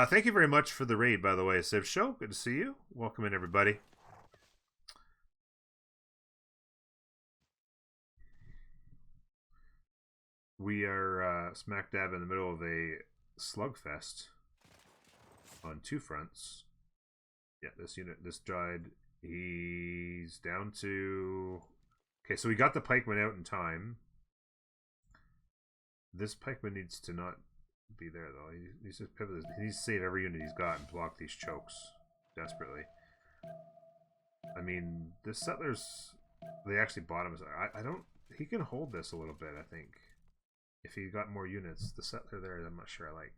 Thank you very much for the raid, by the way, Civ Show. Good to see you. Welcome in, everybody. We are smack dab in the middle of a slugfest on 2 fronts. Yeah, this died. He's down to... Okay, so we got the pikeman out in time. This pikeman needs to not be there, though. He needs to pivot. He needs to save every unit he's got and block these chokes desperately. I mean, the settlers, they actually bought him. I don't... He can hold this a little bit, I think. If he got more units. The settler there, I'm not sure I like.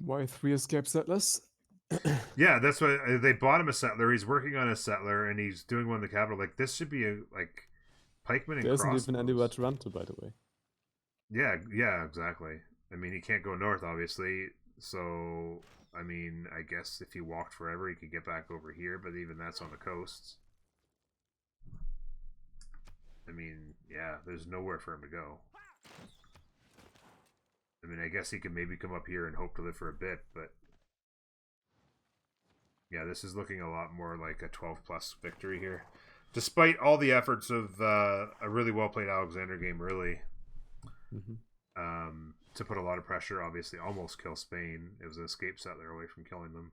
Why 3 escape settlers? Yeah, that's why they bought him a settler. He's working on a settler, and he's doing one in the capital. Like, this should be a like pikeman and there crossbows. Isn't even anywhere to run to, by the way. Yeah, exactly. I mean, he can't go north, obviously. So, I mean, I guess if he walked forever, he could get back over here. But even that's on the coasts. I mean, yeah, there's nowhere for him to go. I mean, I guess he could maybe come up here and hope to live for a bit, but yeah, this is looking a lot more like a 12+ victory here. Despite all the efforts of a really well-played Alexander game, really. to put a lot of pressure, obviously almost kill Spain. It was an escape settler away from killing them.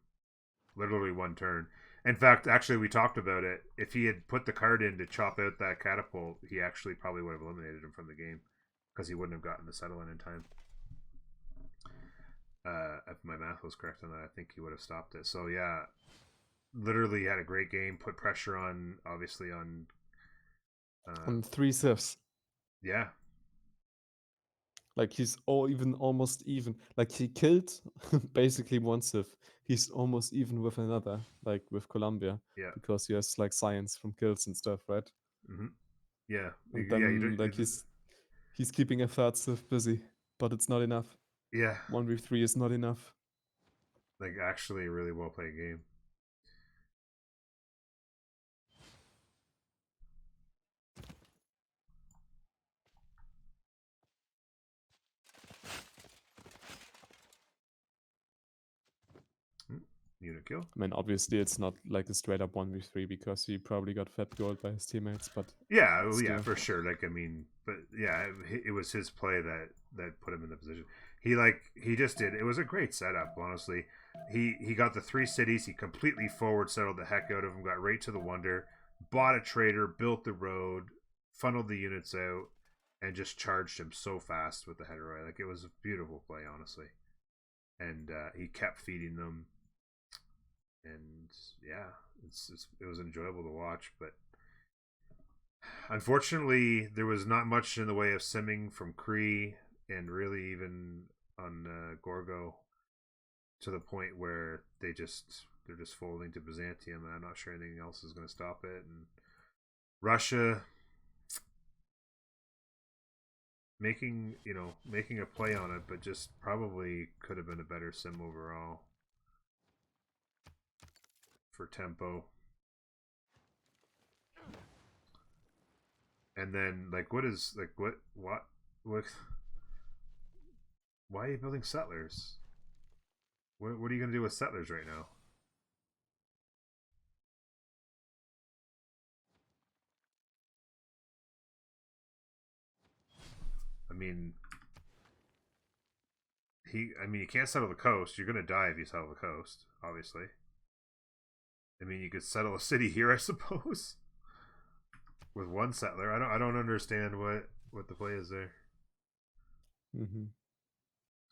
Literally one turn. In fact, actually, we talked about it. If he had put the card in to chop out that catapult, he actually probably would have eliminated him from the game because he wouldn't have gotten the settle in time. If my math was correct on that, I think he would have stopped it. So yeah, literally had a great game. Put pressure on, obviously on 3 civs. Yeah. Like he's almost even. Like he killed basically one civ. He's almost even with another, like with Colombia. Yeah. Because he has like science from kills and stuff, right? Mm-hmm. Yeah. And then like he's keeping a third civ busy, but it's not enough. Yeah. 1v3 is not enough. Like actually a really well played game. Unit kill. I mean, obviously it's not like a straight up 1v3 because he probably got fed gold by his teammates, but yeah, yeah, for sure. Like I mean, but yeah, it was his play that put him in the position. He just did. It was a great setup, honestly. He got the 3 cities. He completely forward settled the heck out of them. Got right to the wonder. Bought a trader. Built the road. Funneled the units out, and just charged him so fast with the header. Like it was a beautiful play, honestly. And he kept feeding them. And yeah, it was enjoyable to watch, but unfortunately there was not much in the way of simming from Kree, and really even on Gorgo, to the point where they're just folding to Byzantium, and I'm not sure anything else is going to stop it. And Russia making a play on it, but just probably could have been a better sim overall for tempo. And then like what why are you building settlers? What are you gonna do with settlers right now? I mean, you can't settle the coast. You're gonna die if you settle the coast, obviously. I mean, you could settle a city here, I suppose, with one settler. I don't understand what the play is there. Mm-hmm.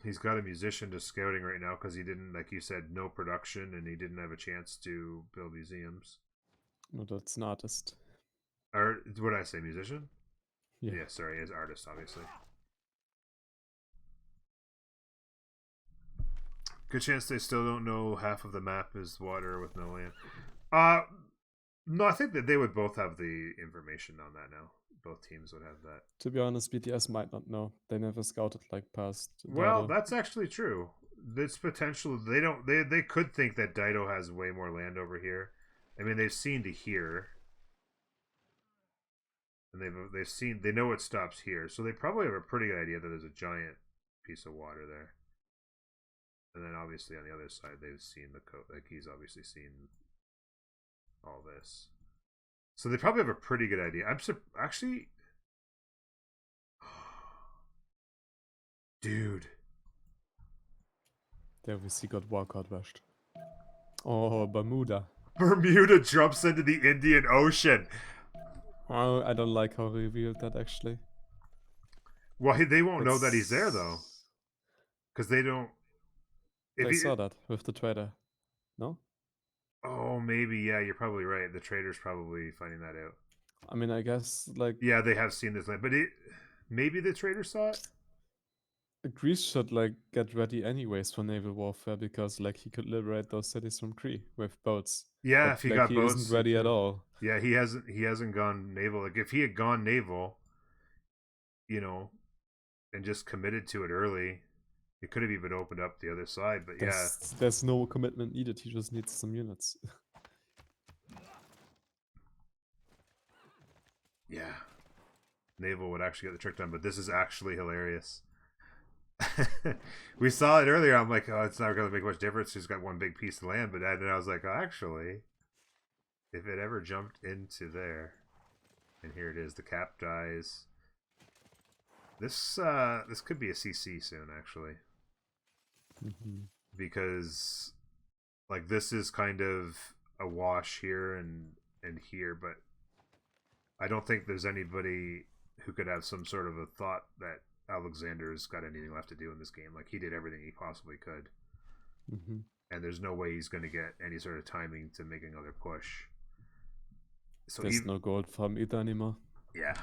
He's got a musician to scouting right now because he didn't, like you said, no production, and he didn't have a chance to build museums. No, that's an artist. Or what did I say, musician? Yeah, sorry, as artist, obviously. Good chance they still don't know half of the map is water with no land. No, I think that they would both have the information on that now. Both teams would have that. To be honest, BTS might not know. They never scouted like past Well, Dido. that's actually true. It's potential. They could think that Dido has way more land over here. I mean, they've seen to here, and they know it stops here, so they probably have a pretty good idea that there's a giant piece of water there. And then obviously on the other side, they've seen the coast. Like he's obviously seen all this, so they probably have a pretty good idea. Actually, dude, They obviously got walkout rushed. Oh, Bermuda. Bermuda jumps into the Indian Ocean. Oh, I don't like how he revealed that actually. Well, they won't know that he's there though, because they don't. They saw that with the trader, no? Oh, maybe, yeah, you're probably right. The trader's probably finding that out. I mean, I guess like yeah, they have seen this land, but maybe the trader saw it. Greece should like get ready anyways for naval warfare because like he could liberate those cities from Crete with boats. Yeah, but, if he like, got he boats, isn't ready at all. Yeah, he hasn't gone naval. Like if he had gone naval, and just committed to it early, it could have even opened up the other side. But there's no commitment needed. He just needs some units. Yeah, naval would actually get the trick done. But this is actually hilarious. We saw it earlier. I'm like, oh, it's not going to make much difference. He's got one big piece of land. But then I was like, oh, actually, if it ever jumped into there, and here it is, the cap dies. This could be a CC soon, actually, because like this is kind of a wash here and here, but I don't think there's anybody who could have some sort of a thought that Alexander's got anything left to do in this game. Like he did everything he possibly could, and there's no way he's going to get any sort of timing to make another push. So there's no gold from either anymore. Yeah.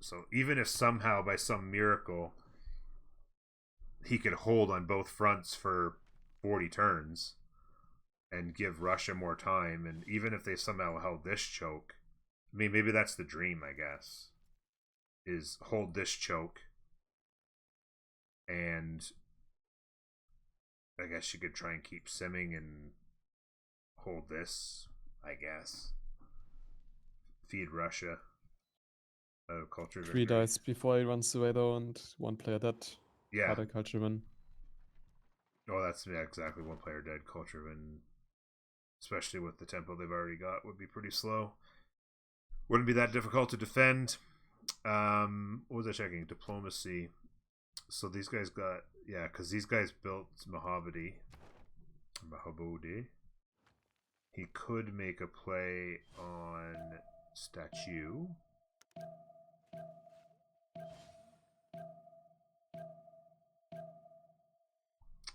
So even if somehow by some miracle he could hold on both fronts for 40 turns and give Russia more time, and even if they somehow held this choke, I mean, maybe that's the dream, I guess, is hold this choke, and I guess you could try and keep simming and hold this, I guess. Feed Russia. Culture 3 dice before he runs away though, and 1 player dead. Yeah. Other culture win. Oh, that's exactly 1 player dead. Culture win, especially with the tempo they've already got, would be pretty slow. Wouldn't be that difficult to defend. What was I checking? Diplomacy. So these guys got, yeah, because these guys built Mahabodi. He could make a play on statue.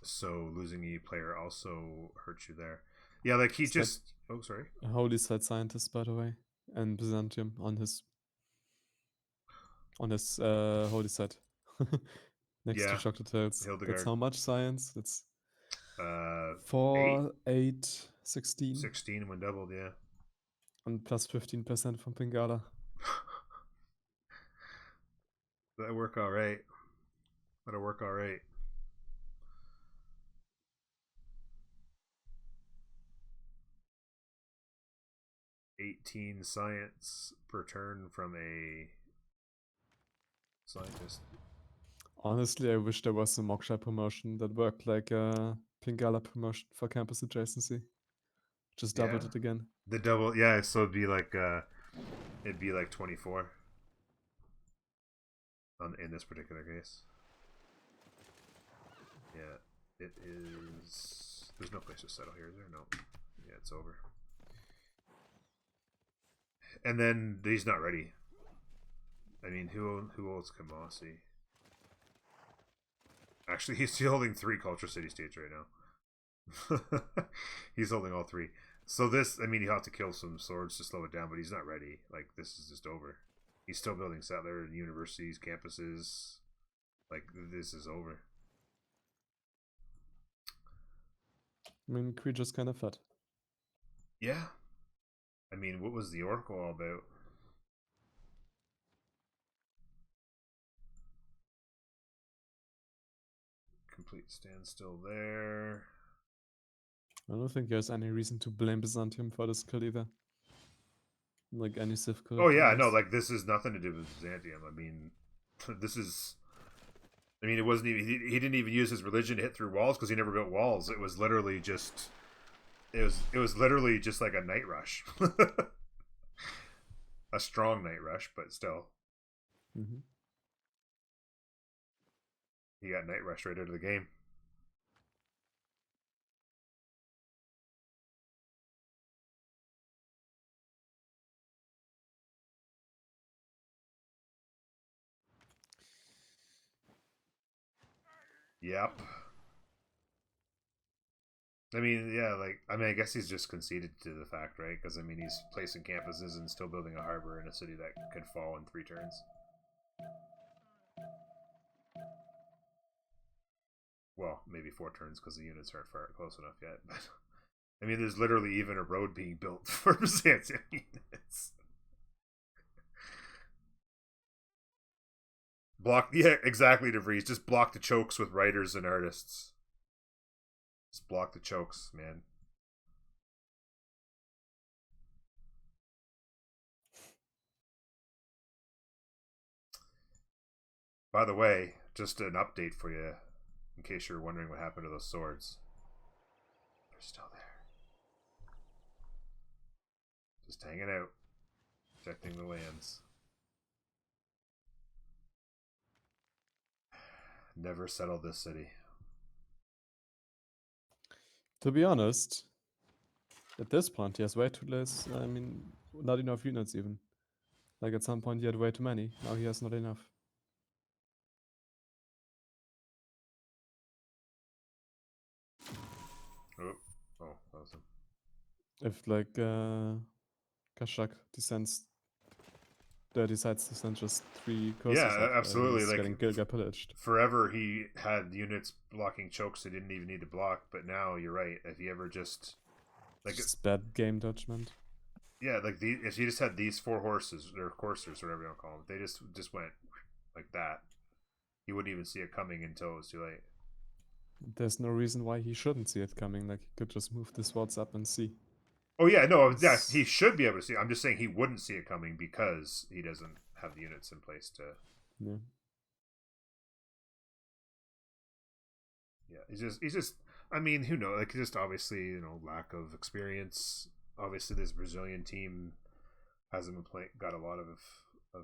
So losing a player also hurts you there. Yeah, like he just... Oh, sorry. A holy site scientist, by the way, and Byzantium on his holy site. Next to Chocolate Hills. Hildegard. That's how much science? It's 4, 8, 16. 16 when doubled, yeah. And plus 15% from Pingala. That'll work all right. That'll work all right. $18 science per turn from a scientist. Honestly, I wish there was a Moksha promotion that worked like a Pingala promotion for campus adjacency. Just doubled it again. The double, yeah. So it'd be like 24 in this particular case. Yeah, it is. There's no place to settle here, is there? No. Yeah, it's over. And then he's not ready. I mean, who owns Kamasi? Actually, he's still holding 3 culture city states right now. He's holding all 3. So this, I mean, you have to kill some swords to slow it down, but he's not ready. Like, this is just over. He's still building settler universities, campuses. Like, this is over. I mean, creature's kind of fat. Yeah. I mean, what was the Oracle all about? Complete standstill there. I don't think there's any reason to blame Byzantium for this kill either. Like any Civ kill. Oh yeah, no, like this is nothing to do with Byzantium. I mean, this is... I mean, it wasn't even... He didn't even use his religion to hit through walls because he never built walls. It was literally just... It was literally just like a night rush. A strong night rush, but still. He got night rushed right out of the game. Yep. I mean, yeah, like, I mean, I guess he's just conceded to the fact, right? Because, I mean, he's placing campuses and still building a harbor in a city that could fall in 3 turns. Well, maybe 4 turns because the units aren't far close enough yet. But I mean, there's literally even a road being built for Byzantium units. Block, yeah, exactly, DeVries. Just block the chokes with writers and artists. Just block the chokes, man. By the way, just an update for you, in case you're wondering what happened to those swords. They're still there. Just hanging out. Protecting the lands. never settle this city. To be honest, at this point, he has way too less. I mean, not enough units even. Like at some point, he had way too many. Now he has not enough. Oh, awesome. If like Kashak decides to send just 3 courses Yeah, up, absolutely. he's Like getting Giga pillaged. forever, he had units blocking chokes he didn't even need to block. But now you're right. If he ever just like just bad game judgment. Yeah, like if he just had these 4 horses or coursers, whatever you want to call them, they just went like that. He wouldn't even see it coming until it was too late. There's no reason why he shouldn't see it coming. Like he could just move the swords up and see. Oh yeah, no, yeah, he should be able to see. I'm just saying he wouldn't see it coming because he doesn't have the units in place to. Yeah. Yeah, he's just. I mean, who knows? Like, just obviously, lack of experience. Obviously, this Brazilian team hasn't been playing, got a lot of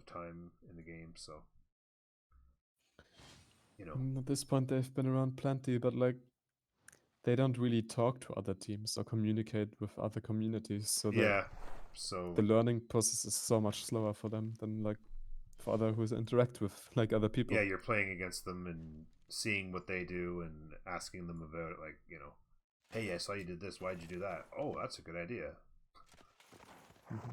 time in the game, so At this point, they've been around plenty, but like they don't really talk to other teams or communicate with other communities. So yeah, so the learning process is so much slower for them than like for other who interact with like other people. yeah, you're playing against them and seeing what they do and asking them about it, like hey, I saw you did this. Why'd you do that? Oh, that's a good idea. Mm-hmm.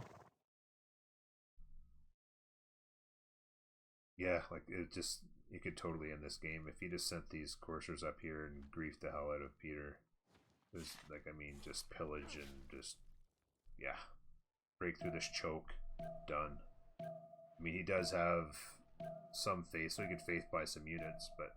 Yeah, like you could totally end this game if he just sent these coursers up here and griefed the hell out of Peter. It was like, I mean, just pillage and just break through this choke. Done. I mean, he does have some faith, so he could faith by some units, but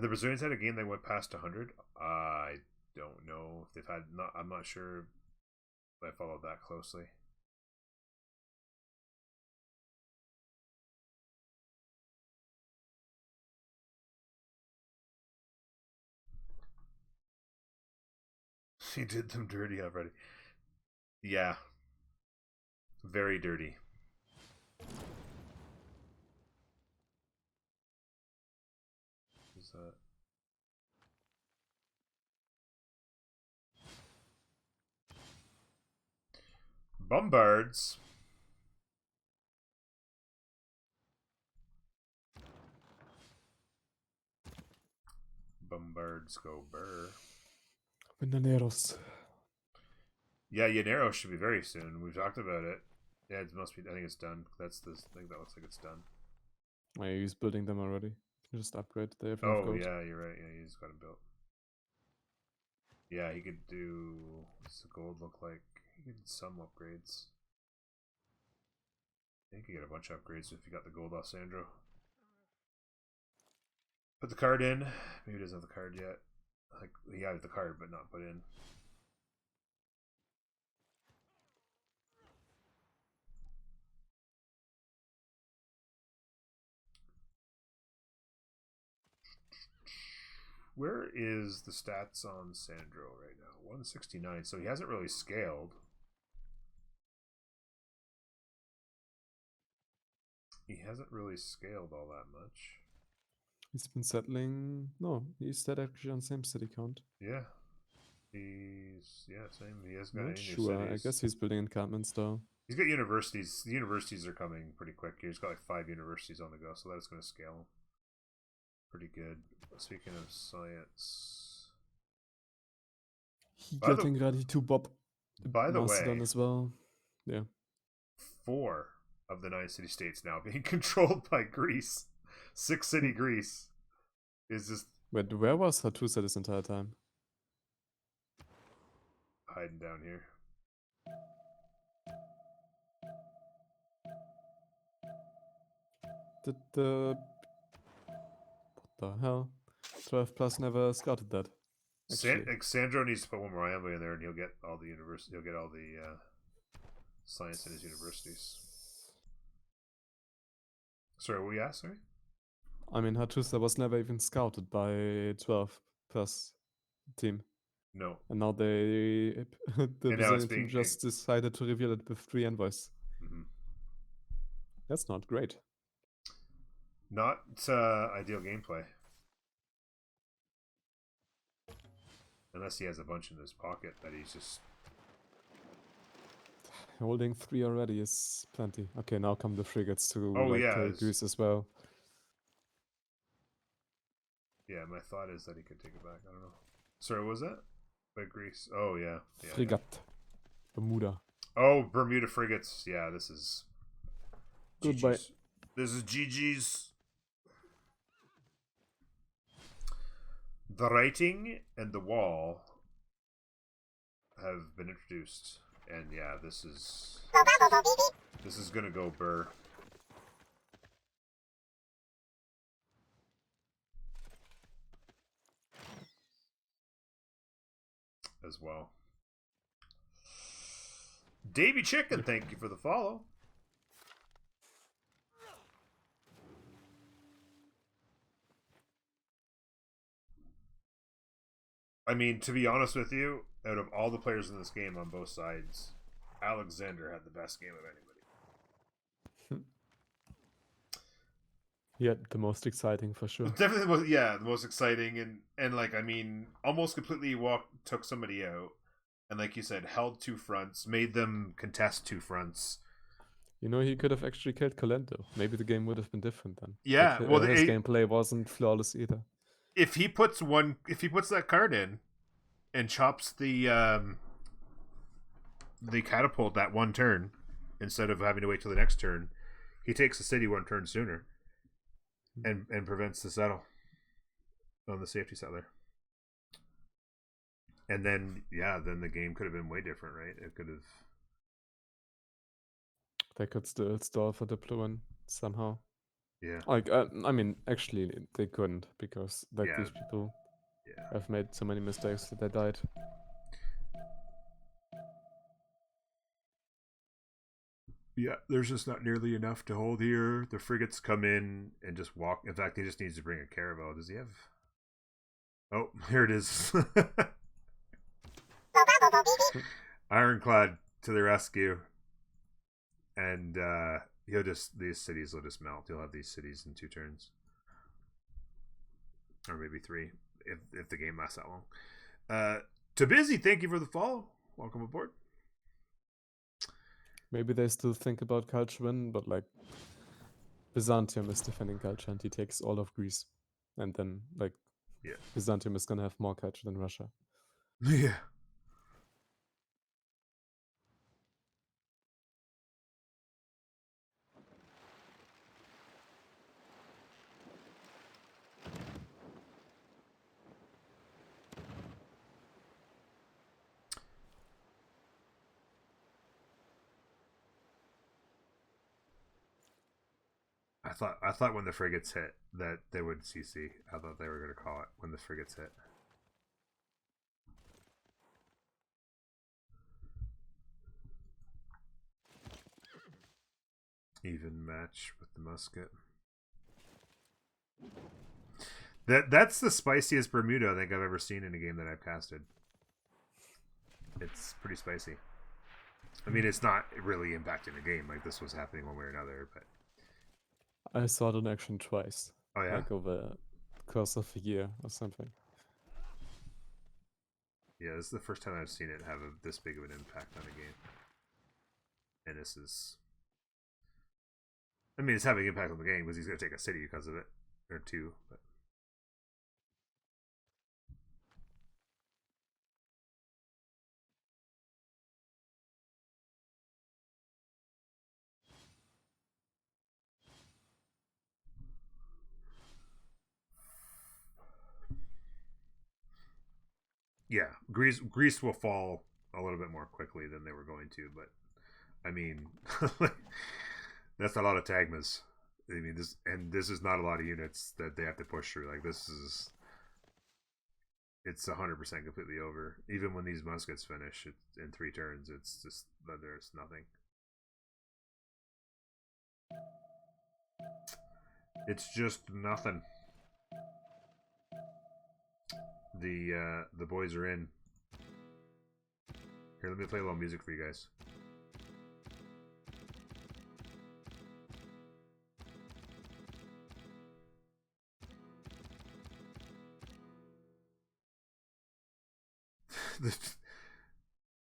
the Brazilians had a game that went past 100. I don't know if they've had. I'm not sure if I followed that closely. He did them dirty already. Yeah, very dirty. Is that? Bombards. Bombards go burr. Bananeros. Yeah, Yanero should be very soon. We've talked about it. Yeah, it must be. I think it's done. That's the thing that looks like it's done. Oh, yeah, he's building them already. You can just upgrade. They have enough Oh gold. yeah, you're right. Yeah, he's got them built. Yeah, he could do. What's the gold look like? He could some upgrades. I think you get a bunch of upgrades if you got the gold off Sandro. Put the card in. Maybe he doesn't have the card yet. Like he has the card, but not put in. Where is the stats on Sandro right now? 169. So he hasn't really scaled. He hasn't really scaled all that much. He's been settling. No, he's dead actually on same city count. Yeah. Same. He hasn't got Not any new sure. I cities. guess he's building encampments though. He's got universities. The universities are coming pretty quick. He's got like 5 universities on the go, so that's going to scale pretty good. Speaking of science, He by the getting ready to bob Macedon way, as well. Yeah. 4 of the 9 city states now being controlled by Greece. 6 city Greece is just Wait, where was Hattusa this entire time? hiding down here. Did the... What the hell? 12 plus never scouted that. Actually. Sandro needs to put one more envoy in there, and he'll get all the He'll get all the science in his universities. Sorry, what were you asked? Sorry. I mean, Hattusa was never even scouted by 12 plus team. No. And now the Brazilian team just decided to reveal it with 3 envoys. Mm-hmm. That's not great. Not ideal gameplay. Unless he has a bunch in his pocket that he's just... Holding 3 already is plenty. Okay, now come the frigates to kill Greece as well. Yeah, my thought is that he could take it back. I don't know. Sorry, what was that? By Greece? Oh, yeah. Frigate. Yeah. Bermuda. Oh, Bermuda frigates. Yeah, this is... Goodbye. GG's. This is GG's. The writing and the wall have been introduced. And yeah, this is gonna go burr. As well. Davy Chicken, thank you for the follow. I mean, to be honest with you, out of all the players in this game on both sides, Alexander had the best game of anybody. Yeah, the most exciting for sure. Definitely, the most exciting, and like, I mean, almost completely took somebody out, and like you said, held 2 fronts, made them contest 2 fronts. You know, he could have actually killed Colento. Maybe the game would have been different then. Yeah, well, his gameplay wasn't flawless either. If he puts that card in and chops the catapult that 1 turn instead of having to wait till the next turn, he takes the city 1 turn sooner and prevents the settle on the safety settler. And then the game could have been way different, right? It could have... They could still stall for the Pluin somehow. Yeah. Like, I mean, actually, they couldn't, because these people have made so many mistakes that they died. Yeah, there's just not nearly enough to hold here. The frigates come in and just walk. In fact, he just needs to bring a caravel. Does he have... Oh, here it is. Ironclad to the rescue. And these cities will just melt. He'll have these cities in 2 turns. Or maybe 3, if the game lasts that long. To Busy, thank you for the follow. Welcome aboard. Maybe they still think about culture win, but like, Byzantium is defending culture and he takes all of Greece. And then, like, Byzantium is gonna have more culture than Russia. Yeah. I thought when the frigates hit that they would CC. I thought they were going to call it when the frigates hit. Even match with the musket. That's the spiciest Bermuda I think I've ever seen in a game that I've casted. It's pretty spicy. I mean, it's not really impacting the game. Like, this was happening one way or another, but... I saw it in action twice. Oh, yeah? Like, over the course of a year or something. Yeah, this is the first time I've seen it have this big of an impact on a game. And this is... I mean, it's having an impact on the game because he's going to take a city because of it. Or 2, but... Yeah, Greece will fall a little bit more quickly than they were going to, but I mean, that's a lot of Tagmas. I mean, this is not a lot of units that they have to push through. Like, it's 100% completely over. Even when these muskets finish in 3 turns, it's just there's nothing. It's just nothing. The boys are in. Here, let me play a little music for you guys.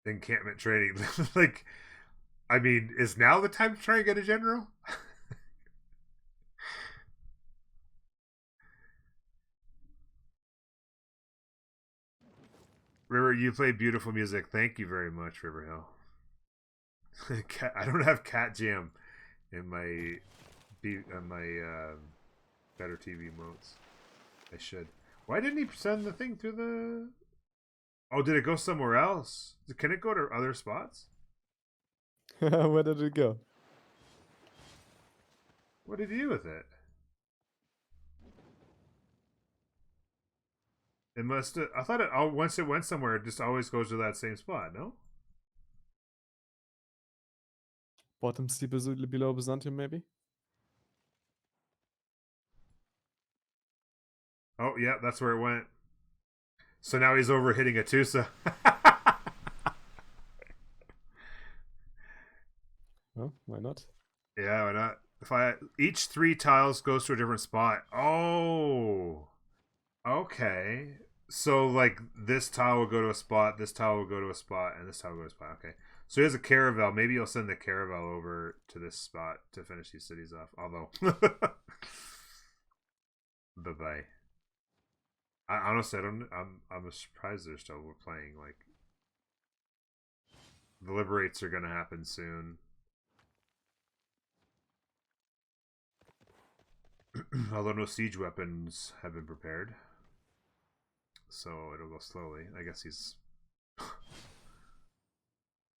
Encampment training. Like, I mean, is now the time to try and get a general? River, you play beautiful music. Thank you very much, Riverhill. I don't have Cat Jam in my Better TV emotes. I should. Why didn't he send the thing through the... Oh, did it go somewhere else? Can it go to other spots? Where did it go? What did he do with it? It must have... I thought it... Oh, once it went somewhere, it just always goes to that same spot, no? Bottom steep below Byzantium, maybe? Oh, yeah, that's where it went. So now he's over hitting Atusa. Well, why not? Yeah, why not? If I each 3 tiles goes to a different spot. Oh, okay. So like this tile will go to a spot, this tile will go to a spot, and this tile will go to a spot. Okay. So he has a caravel. Maybe he'll send the caravel over to this spot to finish these cities off. Although, bye bye. I honestly, I'm surprised they're still playing. Like, the liberates are gonna happen soon. Although no siege weapons have been prepared, so it'll go slowly. I guess he's...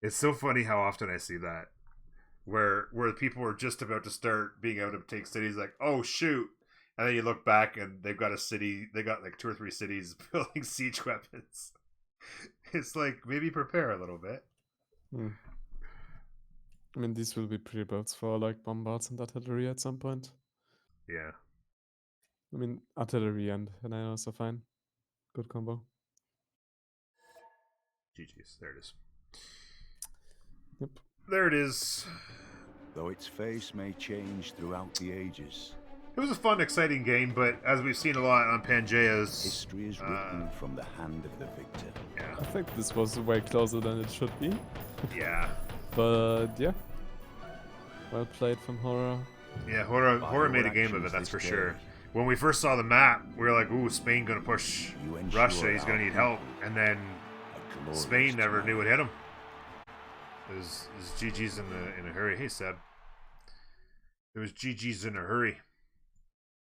It's so funny how often I see that, where people are just about to start being able to take cities, like, oh shoot, and then you look back and they've got a city, they got like 2 or 3 cities building siege weapons. It's like, maybe prepare a little bit. I mean, these will be pre-builds for like bombards and artillery at some point. Yeah. I mean, artillery and I also fine. Good combo. GG's. There it is. Yep. There it is. Though its face may change throughout the ages. It was a fun, exciting game, but as we've seen a lot on Pangea's... History is written from the hand of the victor. Yeah. I think this was way closer than it should be. Yeah. But yeah. Well played from Horror. Yeah, Horror made a game of it, that's for sure. When we first saw the map, we were like, ooh, Spain gonna push Russia, he's gonna need help. And then Spain never knew what hit him. It was GG's in a hurry. Hey, Seb. It was GG's in a hurry.